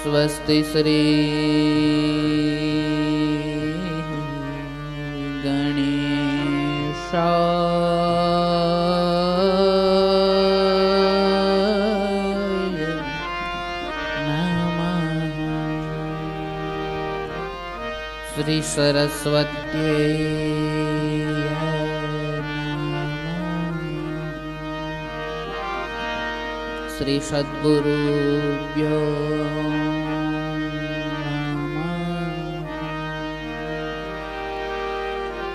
स्वस्ति श्री गणेशाय नमः। श्री सरस्वत्यै श्री सद्गुरुभ्यो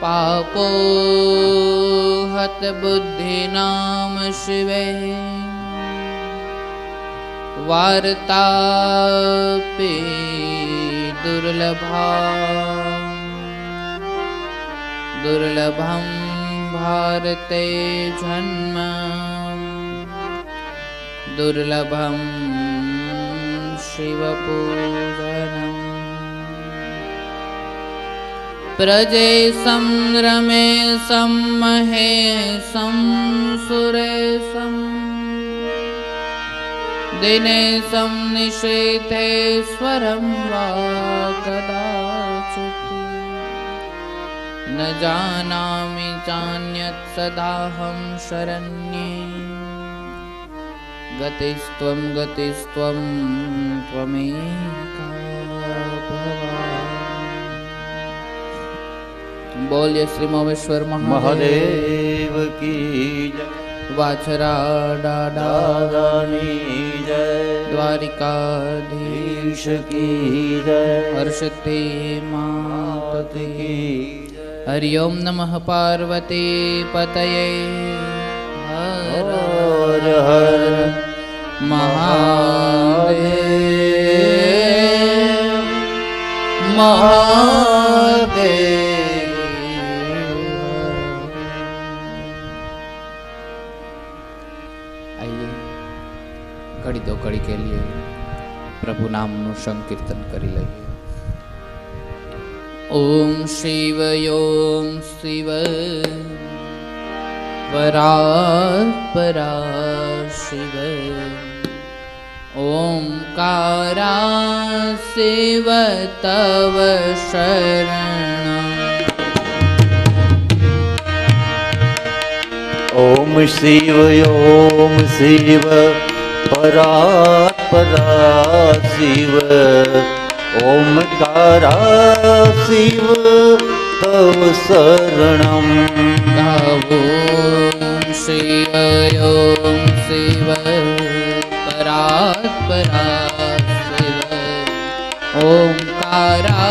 पापोहत बुद्धिनाम शिवे वार्तापि दुर्लभं भारते जन्म दुर्लभं शिवपूजनम् प्रजेशं रमेशं महेशं सुरेशं दिनेशं निशीथेश्वरं वा कदाचित् न जानामि चान्यत् सदाहं शरण्ये गतिस्त्वं त्वमेका भवान्। बोलिए श्री मोमेश्वर महादेव की जय। वाछरा दादानी जय। द्वारिकाधीश की जय। हर्षते मात की जय। हरि ओम नमः पार्वती पतये हर हर महादेव महादेव। घड़ी दो घड़ी के लिए प्रभु नाम नु संकीर्तन करी लईए। ओम शिव परा शिव ओंकारा शिव तव शरणं। ओम शिव परा शिव ओमकारा शिव तव शरणं। गावो शिव परा शिव ओंकारा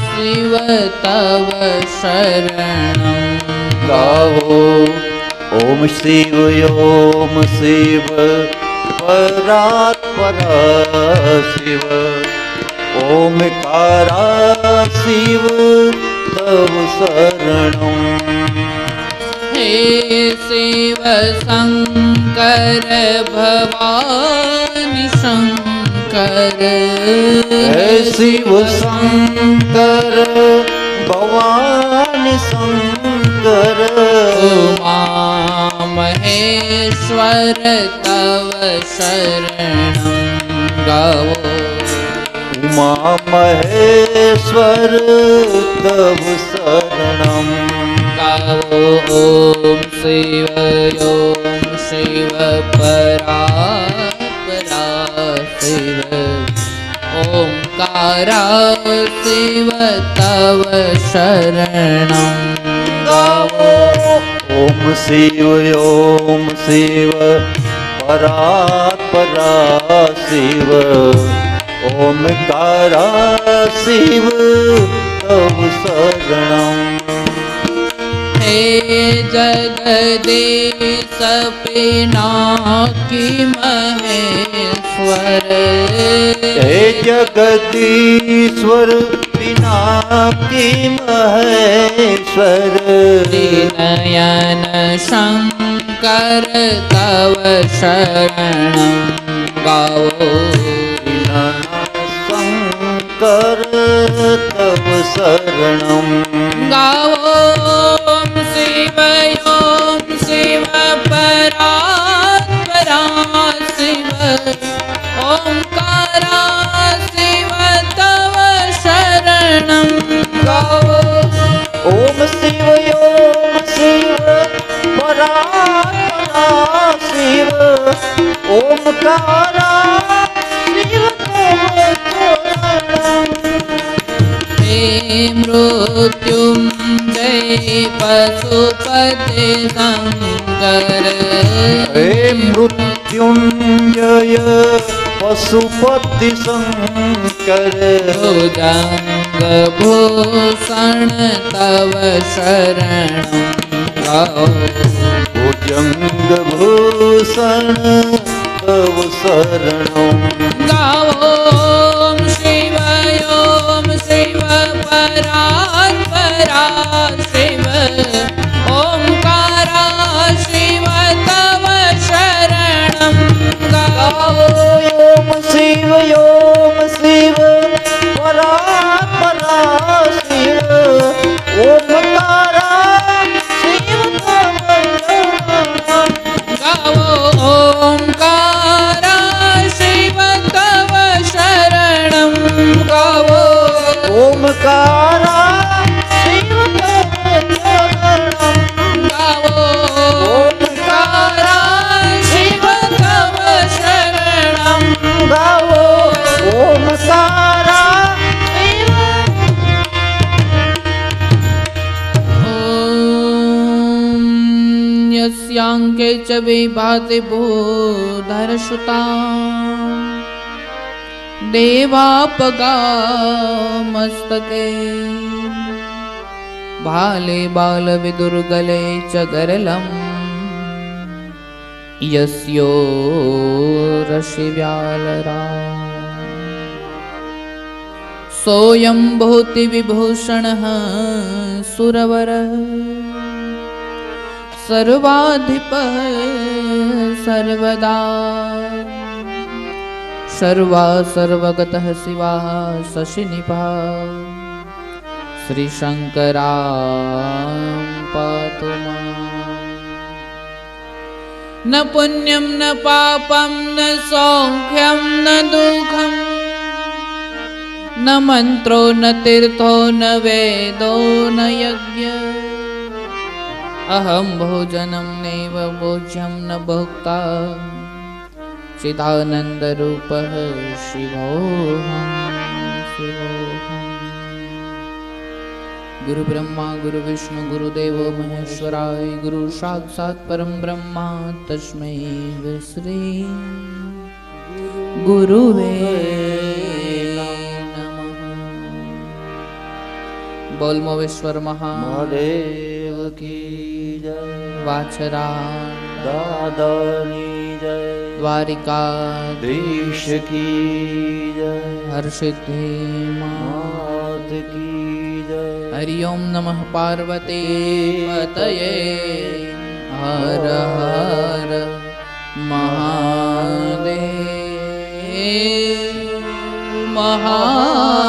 शिव तव शरणं। गावो ओम शिव परा शिव ओमकारा शिव तव शरणं। हे शिव शंकर भवानी शंकर। हे शिव शंकर भवानी शंकर। उमा महेश्वर तव शरणं। गावो उमा महेश्वर तव शरणं। गावो ओम शिव परा शिव ओंकारा शिव तव शरणं। गावो ओम शिव परा शिव ओमकारा शिव तव शरणं। हे जगदीश पिनाकी महेश्वर हे जगदीश्वर पिनाकी महेश्वर नयन शंकर तव शरणं गावो शंकर तव शरणं गावो शिव परात्परा शिव ओंकारा शिव तव शरणं गावो ओम शिव परात्परा शिव ओंकारा शिव तव शरणं हे मृत्युंजय पशुपते शंकर हे मृत्युंजय पशुपति शंकर भुजंग भूषण तव शरणं गावो भुजंग भूषण तव शरणं गावो शिव परात्परा शिव ओंकारा शिव तव शरणं गावो ओम शिव परात्परा शिव ओंकारा शिव तव शरणं गावो ओंकारा शिव तव शरणं गावो ओंकारा शिव तव शरणं गावो ओंकारा शिव तव शरणं गावो ओंकारा शिव ॐ यस्यांके च विभाति भूधरसुता देवापगामस्तके भाले बालविदुर्गले च गरलम् यस्यो रशिव्यालरा सोऽयं भूतिविभूषणः सुरवरः सर्वाधिपः सर्वदा सर्वगतः शिवः शशिनिभः श्रीशङ्करां पातु माम्। न पुण्यं न पापं न सौख्यं न दुःखं न मन्त्रो न तीर्थो न वेदो न यज्ञ अहं भोजनं नैव भोज्यं न भोक्ता चिदानन्दरूपः शिवोऽहं शिवोऽहम्। गुरुब्रह्मा गुरुविष्णु गुरुदेवो महेश्वराय गुरु साक्षात् परं ब्रह्मा तस्मै श्री गुरुवे नमः। बोल मोवेश्वर महादेव की जय वाछरा दादानी जय द्वारिकाधीश की जय हर्षिद्धि मात की जय हरि ओम नमः पार्वती पतये हर हर महादेव महादेव।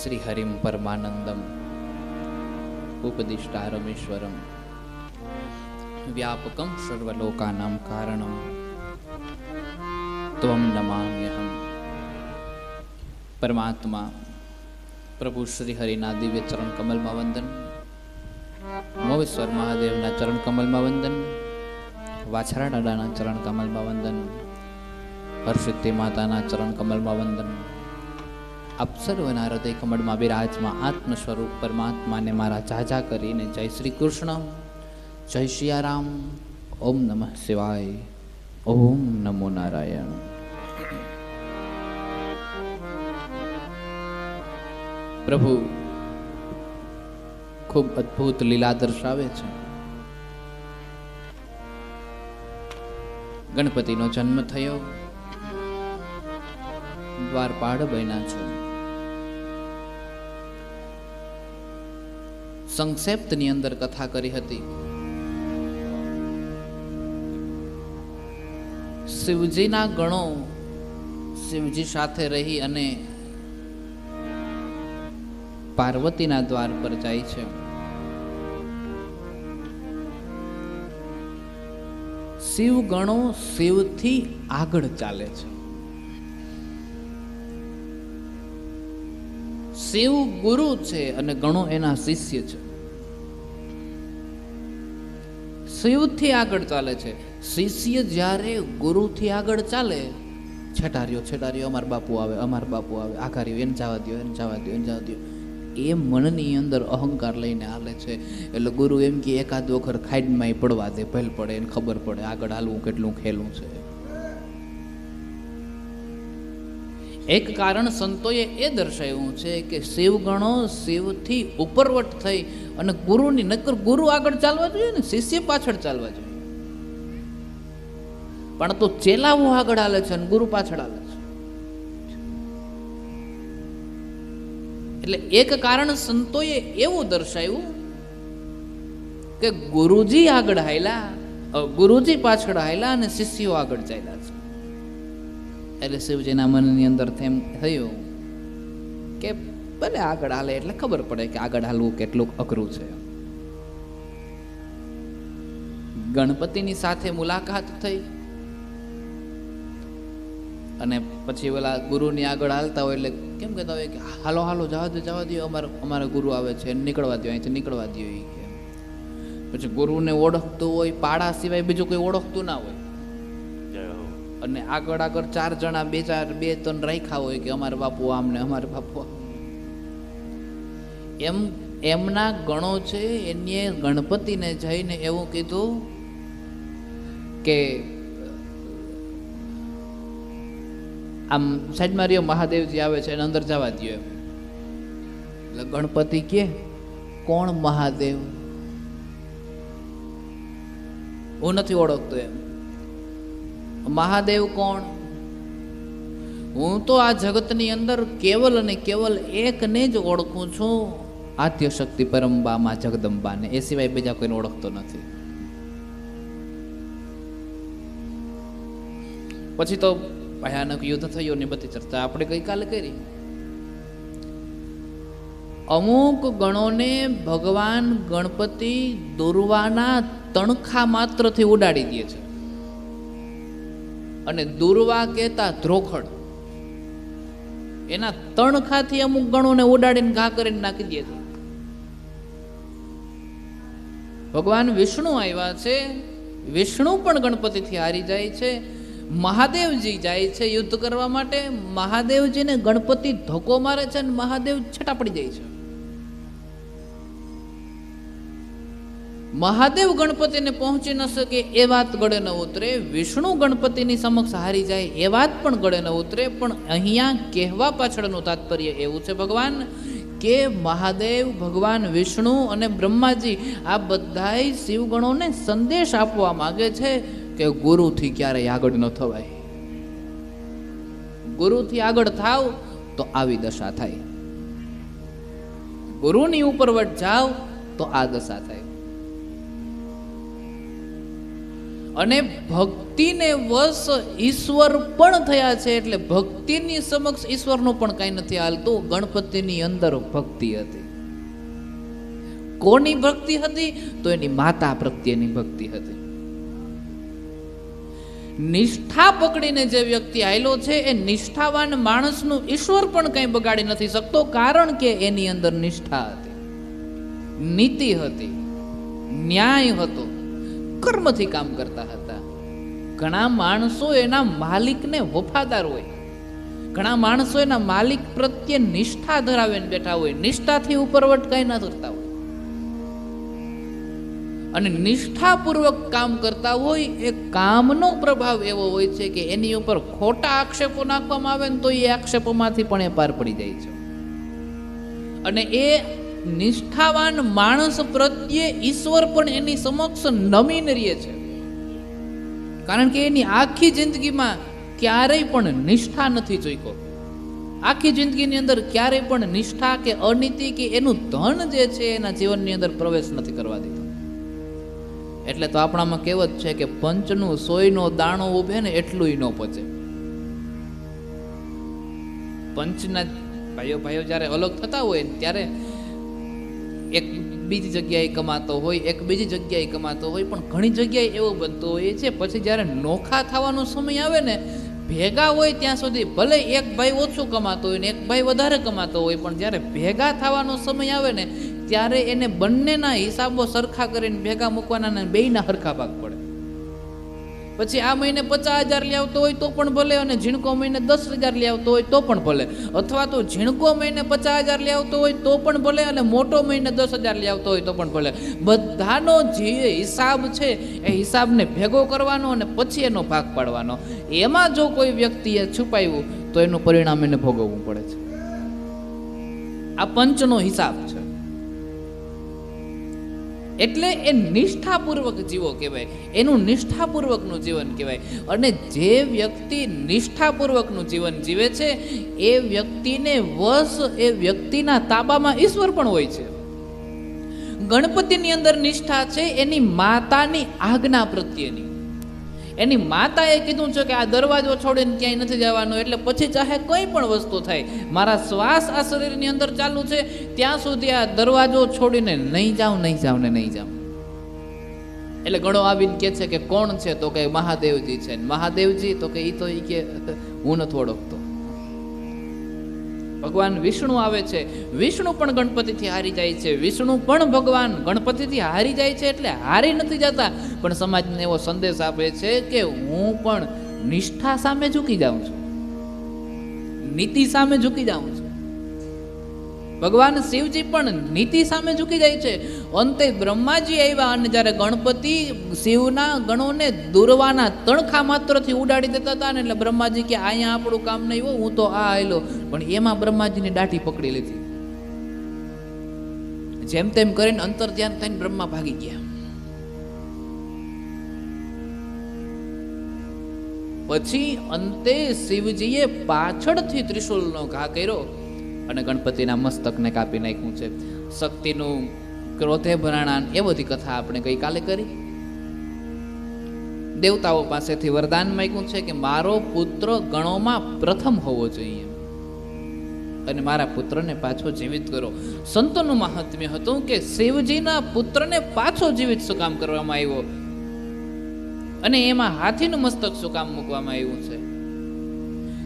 श्री हरिम परमानंदम उपदिष्टारमेश्वरम व्यापकं सर्वलोकानां कारणं त्वं नमाम्यहम्। परमात्मा प्रभु श्री हरिना दिव्य चरण कमलમાં વંદન, મોવેશ્વર મહાદેવના ચરણ કમલમાં વંદન, વાછરા દાદાના ચરણ કમલમાં વંદન, હરસિદ્ધિ માતાના ચરણ કમલમાં વંદન, આપ સર્વના હૃદય કમળમાં બિરાજમાં આત્મ સ્વરૂપ પરમાત્માને મારા જાજા કરીને જય શ્રી કૃષ્ણ, જય સિયારામ, ઓમ નમઃ શિવાય, ઓમ નમો નારાયણ. પ્રભુ ખૂબ અદ્ભુત લીલા દર્શાવે છે. ગણપતિનો જન્મ થયો, દ્વારપાળ બન્યા છે. સંક્ષેપ્તની અંદર કથા કરી હતી. શિવજીના ગણો શિવજી સાથે રહી અને પાર્વતીના દ્વાર પર જાય છે. શિવ ગણો શિવથી આગળ ચાલે છે. શિવ ગુરુ છે અને ગણો એના શિષ્ય છે. શિવથી આગળ ચાલે છે. શિષ્ય જ્યારે ગુરુથી આગળ ચાલે, છેટાર્યો અમાર બાપુ આવે, આકાર્યો એને જવા દો, એને જવા દો, એને જવા દો, એ મનની અંદર અહંકાર લઈને હાલે છે. એટલે ગુરુ એમ કે એકાદ વખત ખાઈડમાં પડવા દે, ભેલ પડે, એને ખબર પડે આગળ હાલવું કેટલું ખેલું છે. એક કારણ સંતોએ એ દર્શાવ્યું છે કે શિવ ગણો શિવથી ઉપરવટ થઈ અને ગુરુની નકર ગુરુ આગળ ચાલવા જોઈએ ને, શિષ્ય પાછળ ચાલવા જોઈએ. પણ તો ચેલાવો આગળ હાલે છે અને ગુરુ પાછળ હાલે છે. એટલે એક કારણ સંતોએ એવું દર્શાવ્યું કે ગુરુજી આગળ હાલ્યા, ગુરુજી પાછળ હાલ્યા અને શિષ્યો આગળ ચાલ્યા છે. એટલે શિવજીના મનની અંદર તેમ થયું કે ભલે આગળ હાલે એટલે ખબર પડે કે આગળ હાલવું કેટલું અઘરું છે. ગણપતિની સાથે મુલાકાત થઈ અને પછી ઓલા ગુરુની આગળ હાલતા હોય એટલે કેમ કહેતા હોય કે હાલો હાલો જવા દો અમારા ગુરુ આવે છે, નીકળવા દો, અહીંથી નીકળવા દો. એ કે પછી ગુરુને ઓળખતું હોય, પાડા સિવાય બીજું કોઈ ઓળખતું ના હોય, અને આગળ 4 જણા 2-3 રાખ્યા હોય કે અમારા બાપુ આમ ને અમારા બાપુ એમ. એમના ગણો છે એને ગણપતિને જઈને એવું કીધું કે આમ સાઈડમાં રહ્યો, મહાદેવજી આવે છે એને અંદર જવા દો એમ. એટલે ગણપતિ કે કોણ મહાદેવ? હું નથી ઓળખતો એમ. મહાદેવ કોણ? હું તો આ જગતની અંદર કેવલ અને કેવલ એકને જ ઓળખું છું, આદ્ય શક્તિ પરમબામાં જગદંબાને. એ સિવાય બીજા કોઈને ઓળખતો નથી. પછી તો ભયાનક યુદ્ધ થયું ને બધી ચર્ચા આપણે ગઈકાલે કરી. અમુક ગણોને ભગવાન ગણપતિ દુર્વાના તણખા માત્રથી ઉડાડી દે છે. અને દુર્વા કહેતા ધ્રોખડ, એના તણખાથી અમુક ગણોને ઉડાડીને ઘા કરીને નાખી દે છે. ભગવાન વિષ્ણુ આવ્યા છે, વિષ્ણુ પણ ગણપતિથી હારી જાય છે. મહાદેવજી જાય છે યુદ્ધ કરવા માટે, મહાદેવજીને ગણપતિ ધક્કો મારે છે અને મહાદેવ છટા પડી જાય છે. મહાદેવ ગણપતિને પહોંચી ન શકે એ વાત ગળે ન ઉતરે, વિષ્ણુ ગણપતિની સમક્ષ હારી જાય એ વાત પણ ગળે ન ઉતરે. પણ અહીંયા કહેવા પાછળનું તાત્પર્ય એવું છે ભગવાન કે મહાદેવ, ભગવાન વિષ્ણુ અને બ્રહ્માજી આ બધાય શિવગણોને સંદેશ આપવા માંગે છે કે ગુરુથી ક્યારેય આગળ ન થવાય. ગુરુથી આગળ થાવ તો આવી દશા થાય, ગુરુની ઉપરવટ જાવ તો આ દશા થાય. અને ભક્તિને વશ ઈશ્વર પણ થયા છે. એટલે ભક્તિની સમક્ષ ઈશ્વરનું પણ કઈ નથી હાલતું. ગણપતિની અંદર ભક્તિ હતી. કોની ભક્તિ હતી? તો એની માતા પ્રત્યેની ભક્તિ હતી. નિષ્ઠા પકડીને જે વ્યક્તિ આયલો છે એ નિષ્ઠાવાન માણસનું ઈશ્વર પણ કઈ બગાડી નથી શકતો, કારણ કે એની અંદર નિષ્ઠા હતી, નીતિ હતી, ન્યાય હતો, કર્મથી કામ કરતા હતા. ઘણા માણસો એના માલિકને વફાદાર હોય, ઘણા માણસો એના માલિક પ્રત્યે નિષ્ઠા ધરાવીને બેઠા હોય, નિષ્ઠાથી ઉપરવટ કઈ ના કરતા હોય, અને નિષ્ઠાપૂર્વક કામ કરતા હોય એ કામનો પ્રભાવ એવો હોય છે કે એની ઉપર ખોટા આક્ષેપો નાખવામાં આવે ને તો એ આક્ષેપોમાંથી પણ એ પાર પડી જાય છે. અને એ નિષ્ઠાવાન માણસ પ્રત્યે ઈશ્વર પણ એની સમક્ષ નમીને રહે છે, કારણ કે એની આખી જિંદગીમાં ક્યારેય પણ નિષ્ઠા નથી જોઈકો. આખી જિંદગીની અંદર ક્યારેય પણ નિષ્ઠા કે અનીતિ કે એનું ધન જે છે એના જીવનની અંદર પ્રવેશ નથી કરવા દીધો. એટલે તો આપણામાં કહેવત છે કે પંચનું સોયનો દાણો ઉભે ને એટલું ન પચે. પંચના ભાઈઓ ભાઈઓ જ્યારે અલગ થતા હોય ત્યારે એક બીજી જગ્યાએ કમાતો હોય, એક બીજી જગ્યાએ કમાતો હોય, પણ ઘણી જગ્યાએ એવું બનતું હોય છે પછી જ્યારે નોખા થવાનો સમય આવે ને, ભેગા હોય ત્યાં સુધી ભલે એક ભાઈ ઓછું કમાતો હોય ને એક ભાઈ વધારે કમાતો હોય, પણ જ્યારે ભેગા થવાનો સમય આવે ને ત્યારે એને બંનેના હિસાબો સરખા કરીને ભેગા મૂકવાના ને બેયના સરખા ભાગ પડે. પછી આ મહિને 50,000 લઈ આવતો હોય તો પણ ભલે, અને ઝીણકો મહિને 10,000 લઈ આવતો હોય તો પણ ભલે, અથવા તો ઝીણકો મહિને 50,000 લઈ આવતો હોય તો પણ ભલે, અને મોટો મહિને 10,000 લઈ આવતો હોય તો પણ ભલે. બધાનો જે હિસાબ છે એ હિસાબને ભેગો કરવાનો અને પછી એનો ભાગ પાડવાનો. એમાં જો કોઈ વ્યક્તિએ છુપાવ્યું તો એનું પરિણામ એને ભોગવવું પડે છે. આ પંચનો હિસાબ છે. એટલે એ નિષ્ઠાપૂર્વક જીવો કહેવાય, એનું નિષ્ઠાપૂર્વકનું જીવન કહેવાય. અને જે વ્યક્તિ નિષ્ઠાપૂર્વકનું જીવન જીવે છે એ વ્યક્તિને વશ, એ વ્યક્તિના તાબામાં ઈશ્વર પણ હોય છે. ગણપતિની અંદર નિષ્ઠા છે એની માતાની આજ્ઞા પ્રત્યેની. એની માતાએ કીધું છે કે આ દરવાજો છોડીને ક્યાંય નથી જવાનો, એટલે પછી ચાહે કંઈ પણ વસ્તુ થાય, મારા શ્વાસ આ શરીરની અંદર ચાલુ છે ત્યાં સુધી આ દરવાજો છોડીને નહીં જાઉં, નહીં જાઉં ને નહીં જાઉં. એટલે ગણો આવીને કહે છે કે કોણ છે, તો કે મહાદેવજી છે. મહાદેવજી તો કે એ કે હું નથી ઓળખતો. ભગવાન વિષ્ણુ આવે છે, વિષ્ણુ પણ ગણપતિથી હારી જાય છે, વિષ્ણુ પણ ભગવાન ગણપતિથી હારી જાય છે. એટલે હારી નથી જતા, પણ સમાજને એવો સંદેશ આપે છે કે હું પણ નિષ્ઠા સામે ઝૂકી જાઉં છું, નીતિ સામે ઝૂકી જાઉં છું. ભગવાન શિવજી પણ નીતિ સામે ઝૂકી જાય છે. અંતે બ્રહ્માજી આવ્યા અને જ્યારે ગણપતિ શિવના ગણોને દુર્વાના તણખા માત્રથી ઉડાડી દેતા હતા ને, એટલે બ્રહ્માજી કે અહીંયા આપણું કામ નહીં હોય, હું તો આ આવેલો. પણ એમાં બ્રહ્માજીની દાઢી પકડી લીધી. જેમ તેમ કરીને અંતર ધ્યાન થઈને બ્રહ્મા ભાગી ગયા. પછી અંતે શિવજીએ પાછળથી ત્રિશુલનો ઘા કર્યો અને ગણપતિના મસ્તકને કાપી નાખ્યું છે. શક્તિનું ક્રોધે ભરાણા એ બધી કથા આપણે ગઈકાલે કરી. દેવતાઓ પાસેથી વરદાન માંગ્યું છે કે મારો પુત્ર ગણોમાં પ્રથમ હોવો જોઈએ અને મારા પુત્રને પાછો જીવિત કરો. સંતોનું મહાત્મ્ય હતું કે શિવજીના પુત્રને પાછો જીવિત શું કામ કરવામાં આવ્યો, અને એમાં હાથીનું મસ્તક શું કામ મૂકવામાં આવ્યું છે.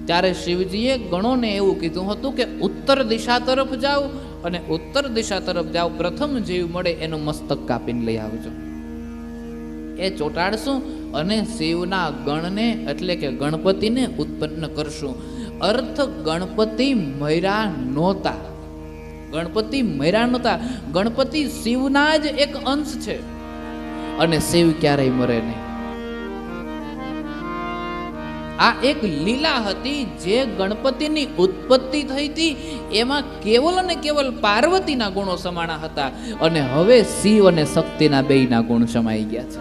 ત્યારે શિવજીએ ગણોને એવું કીધું હતું કે ઉત્તર દિશા તરફ જાઓ, અને ઉત્તર દિશા તરફ જાઓ, પ્રથમ જીવ મળે એનું મસ્તક કાપીને લઈ આવજો. એ ચોંટાડશું અને શિવના ગણને એટલે કે ગણપતિને ઉત્પન્ન કરશું. અર્થ ગણપતિ મર્યા નહોતા, ગણપતિ મર્યા નહોતા. ગણપતિ શિવના જ એક અંશ છે અને શિવ ક્યારેય મરે નહીં. આ એક લીલા હતી જે ગણપતિની ઉત્પત્તિ થઈ હતી, એમાં કેવલ અને કેવલ પાર્વતીના ગુણો સમાણા હતા, અને હવે શિવ અને શક્તિના બેયના ગુણ સમાઈ ગયા છે.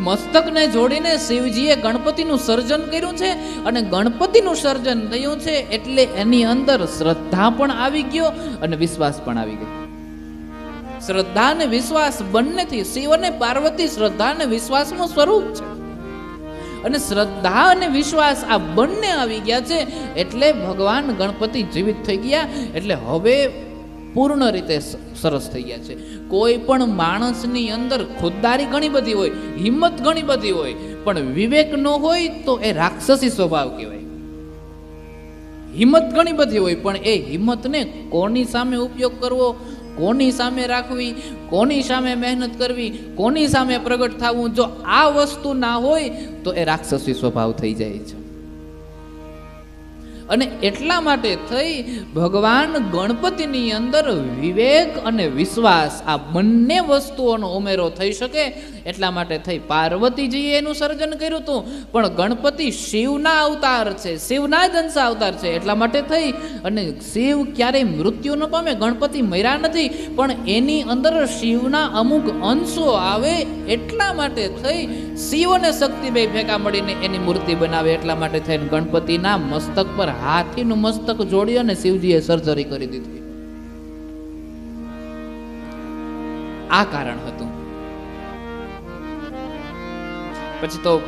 મસ્તકને જોડીને શિવજીએ ગણપતિનું સર્જન કર્યું છે, અને ગણપતિનું સર્જન થયું છે એટલે એની અંદર શ્રદ્ધા પણ આવી ગયો અને વિશ્વાસ પણ આવી ગયો. શ્રદ્ધા અને વિશ્વાસ બંનેથી, શિવ અને પાર્વતી શ્રદ્ધા અને વિશ્વાસનું સ્વરૂપ છે, અને શ્રદ્ધા અને વિશ્વાસ આ બંને આવી ગયા છે એટલે ભગવાન ગણપતિ જીવિત થઈ ગયા. એટલે હવે પૂર્ણ રીતે સરસ થઈ ગયા છે. કોઈ પણ માણસની અંદર ખુદદારી ઘણી બધી હોય, હિંમત ઘણી બધી હોય, પણ વિવેક ન હોય તો એ રાક્ષસી સ્વભાવ કહેવાય. હિંમત ઘણી બધી હોય પણ એ હિંમતને કોની સામે ઉપયોગ કરવો, કોની સામે રાખવી, કોની સામે મહેનત કરવી, કોની સામે પ્રગટ થવું, જો આ વસ્તુ ના હોય તો એ રાક્ષસી સ્વભાવ થઈ જાય છે. અને એટલા માટે થઈ ભગવાન ગણપતિની અંદર વિવેક અને વિશ્વાસ આ બંને વસ્તુઓનો ઉમેરો થઈ શકે એટલા માટે થઈ પાર્વતીજીએ એનું સર્જન કર્યું હતું. પણ ગણપતિ શિવના અવતાર છે, શિવના જ અંશ અવતાર છે એટલા માટે થઈ. અને શિવ ક્યારેય મૃત્યુ ન પામે, ગણપતિ મર્યા નથી, પણ એની અંદર શિવના અમુક અંશો આવે એટલા માટે થઈ શિવ અને શક્તિ બે ભેગા મળીને એની મૂર્તિ બનાવે. એટલા માટે થઈને ગણપતિના મસ્તક પર હાથીનું મસ્તક જોડી અને શિવજીએ સર્જરી કરી દીધી. આ કારણ હતું. પછી તો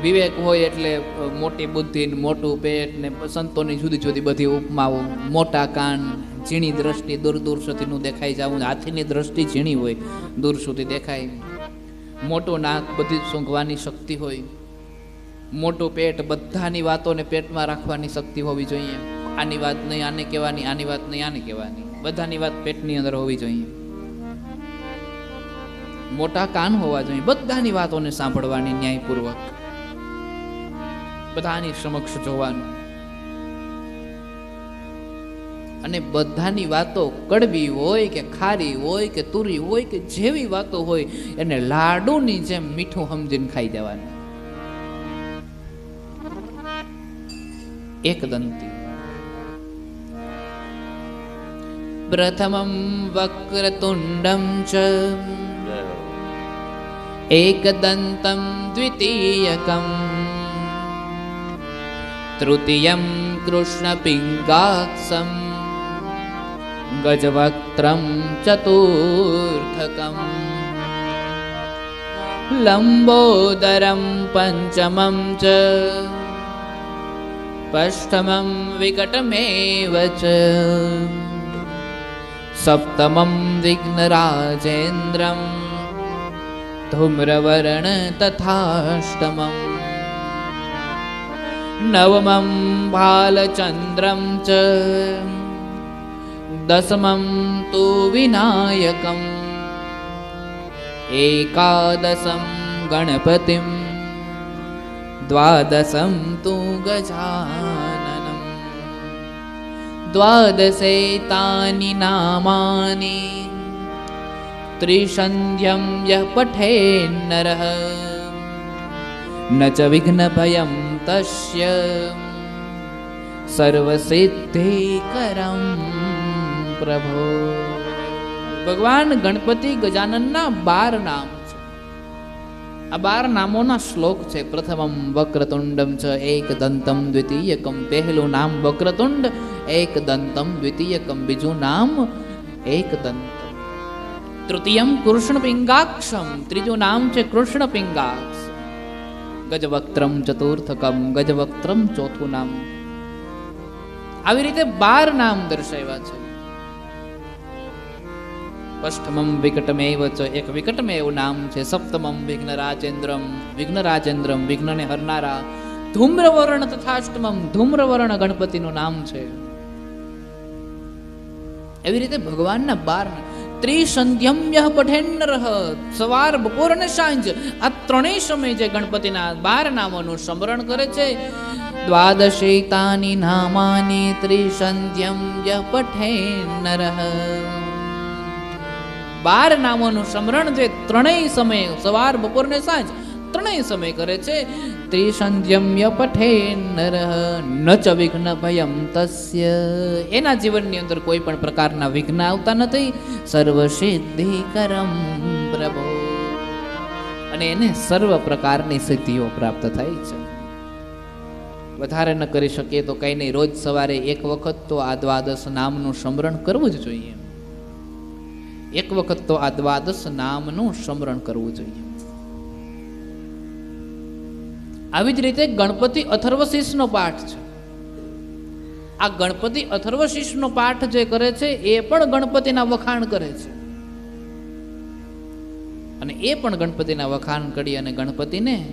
વિવેક હોય એટલે મોટી બુદ્ધિ, મોટું પેટ ને સંતોની જુદી જુદી બધી ઉપમાઓ, મોટા કાન, ઝીણી દ્રષ્ટિ, દૂર દૂર સુધીનું દેખાઈ જવું. હાથીની દ્રષ્ટિ ઝીણી હોય, દૂર સુધી દેખાય. મોટું નાક, બધી સૂંઘવાની શક્તિ હોય. મોટું પેટ, બધાની વાતોને પેટમાં રાખવાની શક્તિ હોવી જોઈએ. આની વાત નહીં આને કહેવાની, આની વાત નહીં આને કહેવાની, બધાની વાત પેટની અંદર હોવી જોઈએ. મોટા કાન હોવા જોઈએ, બધાની વાતોને સાંભળવાની ન્યાયપૂર્વક, બધાની સમક્ષ જોવાનું. અને બધાની વાતો કડવી હોય કે ખારી હોય કે તુરી હોય કે જેવી વાતો હોય એને લાડુની જેમ મીઠું સમજીને ખાઈ જવાનું. એકદંતી. પ્રથમમ વક્રતુંડમ ચ एकदन्तं द्वितीयकं तृतीयं कृष्णपिङ्गाक्षं गजवक्त्रं चतुर्थकं लम्बोदरं पञ्चमं च पष्ठमं विकटमेव च सप्तमं विघ्नराजेन्द्रं धूम्रवर्ण तथाष्टमं नवमं भालचन्द्रं च दशमं तु विनायकम् एकादशं गणपतिं द्वादशं तु गजाननं द्वादशैतानि नामानि त्रिसन्ध्यं यः पठेन्नरः न च विघ्नभयं तस्य सर्वसिद्धिकरं प्रभो. ભગવાન ગણપતિ ગજાનનના 12 નામ છે. આ 12 નામોના શ્લોક છે. પ્રથમમ વક્રતુંડમ ચ एकदन्तं द्वितीयकं. પહેલું નામ વક્રતુંડ, एकदन्तं द्वितीयकं. બીજું નામ एकदन्तं. તૃતીયમ કૃષ્ણપિંગાક્ષમ. ત્રીજું નામ છે કૃષ્ણપિંગાક્ષ. ગજવક્ત્રમ ચતુર્થકમ. ગજવક્ત્રમ ચોથું નામ. આવી રીતે 12 નામ દર્શાવ્યા છે. અષ્ટમમ વિકટમેવ ચ. એક વિકટમેવ નામ છે. સપ્તમમ વિઘ્નરાજેન્દ્રમ. વિઘ્નરાજેન્દ્રમ, વિઘ્નને હરનારા. ધૂમ્રવર્ણ તથાષ્ટમમ. ધૂમ્રવર્ણ ગણપતિનું નામ છે. એવી રીતે ભગવાનના 12. ત્રિસંધ્યમ યહ પઠેન્નરઃ. સવાર, બપોર અને સાંજ આ ત્રણેય સમય જે ગણપતિના 12 નામોનું સ્મરણ કરે છે. દ્વાદશૈતાની નામાની ત્રિસંધ્યમ યહ પઠેન્નરઃ. 12 નામોનું સ્મરણ જે ત્રણેય સમય, સવાર, બપોર અને સાંજ ત્રણેય સમય કરે છે. ત્રિસંધ્યમ યહ પઠેન્નરઃ ન ચ વિઘ્ન ભયમ તસ્ય. એના જીવનની અંદર કોઈ પણ પ્રકારના વિઘ્ન આવતા નથી. સર્વસિદ્ધિકરમ પ્રભો. અને એને સર્વ પ્રકારની સિદ્ધિઓ પ્રાપ્ત થાય છે. વધારે ન કરી શકીએ તો કઈ નહીં, રોજ સવારે એક વખત તો આ દ્વાદશ નામનું સ્મરણ કરવું જ જોઈએ. એક વખત તો આ દ્વાદશ નામનું સ્મરણ કરવું જોઈએ. આવી જ રીતે ગણપતિ અથર્વશીર્ષનો પાઠ છે. આ ગણપતિ અથર્વશીર્ષનો પાઠ જે કરે છે એ પણ ગણપતિના વખાણ કરે છે. અને એ પણ ગણપતિના વખાણ કરી અને ગણપતિને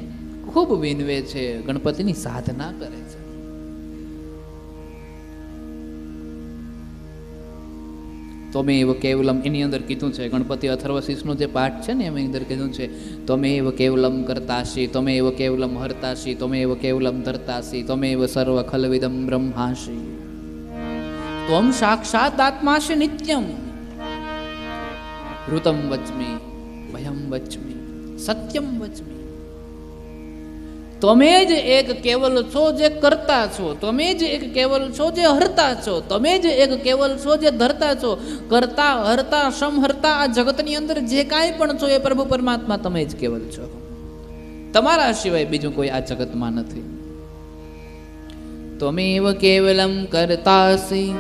ખૂબ વિનવે છે, ગણપતિની સાધના કરે છે. ત્વમેવ કેવલમ, એની અંદર કીધું છે ગણપતિ અથર્વશીર્ષનો જે પાઠ છે ને એની અંદર કીધું છે ત્વમેવ કેવલમ કર્તાસી, ત્વમેવ કેવલમ હર્તાસી, ત્વમેવ કેવલમ ધર્તાસી, ત્વમેવ સર્વ ખલવિદમ બ્રહ્માસી. ત્વમ સાક્ષાત આત્માસી નિત્યમ, ઋતમ વચ્મી, ભયમ વચ્મી, સત્યમ વચ્મી. તમે જ એક કેવલ છો જે કરતા છો, તમે જ એક કેવલ છો જે હરતા છો, તમે જ એક કેવલ છો જે ધરતા છો. કરતા હરતા સમહરતા આ જગતની અંદર જે કાંઈ પણ છો એ પ્રભુ પરમાત્મા તમે જ કેવલ છો. તમારા સિવાય બીજું કોઈ આ જગતમાં નથી. ત્વમેવ કેવલમ કર્તાસી,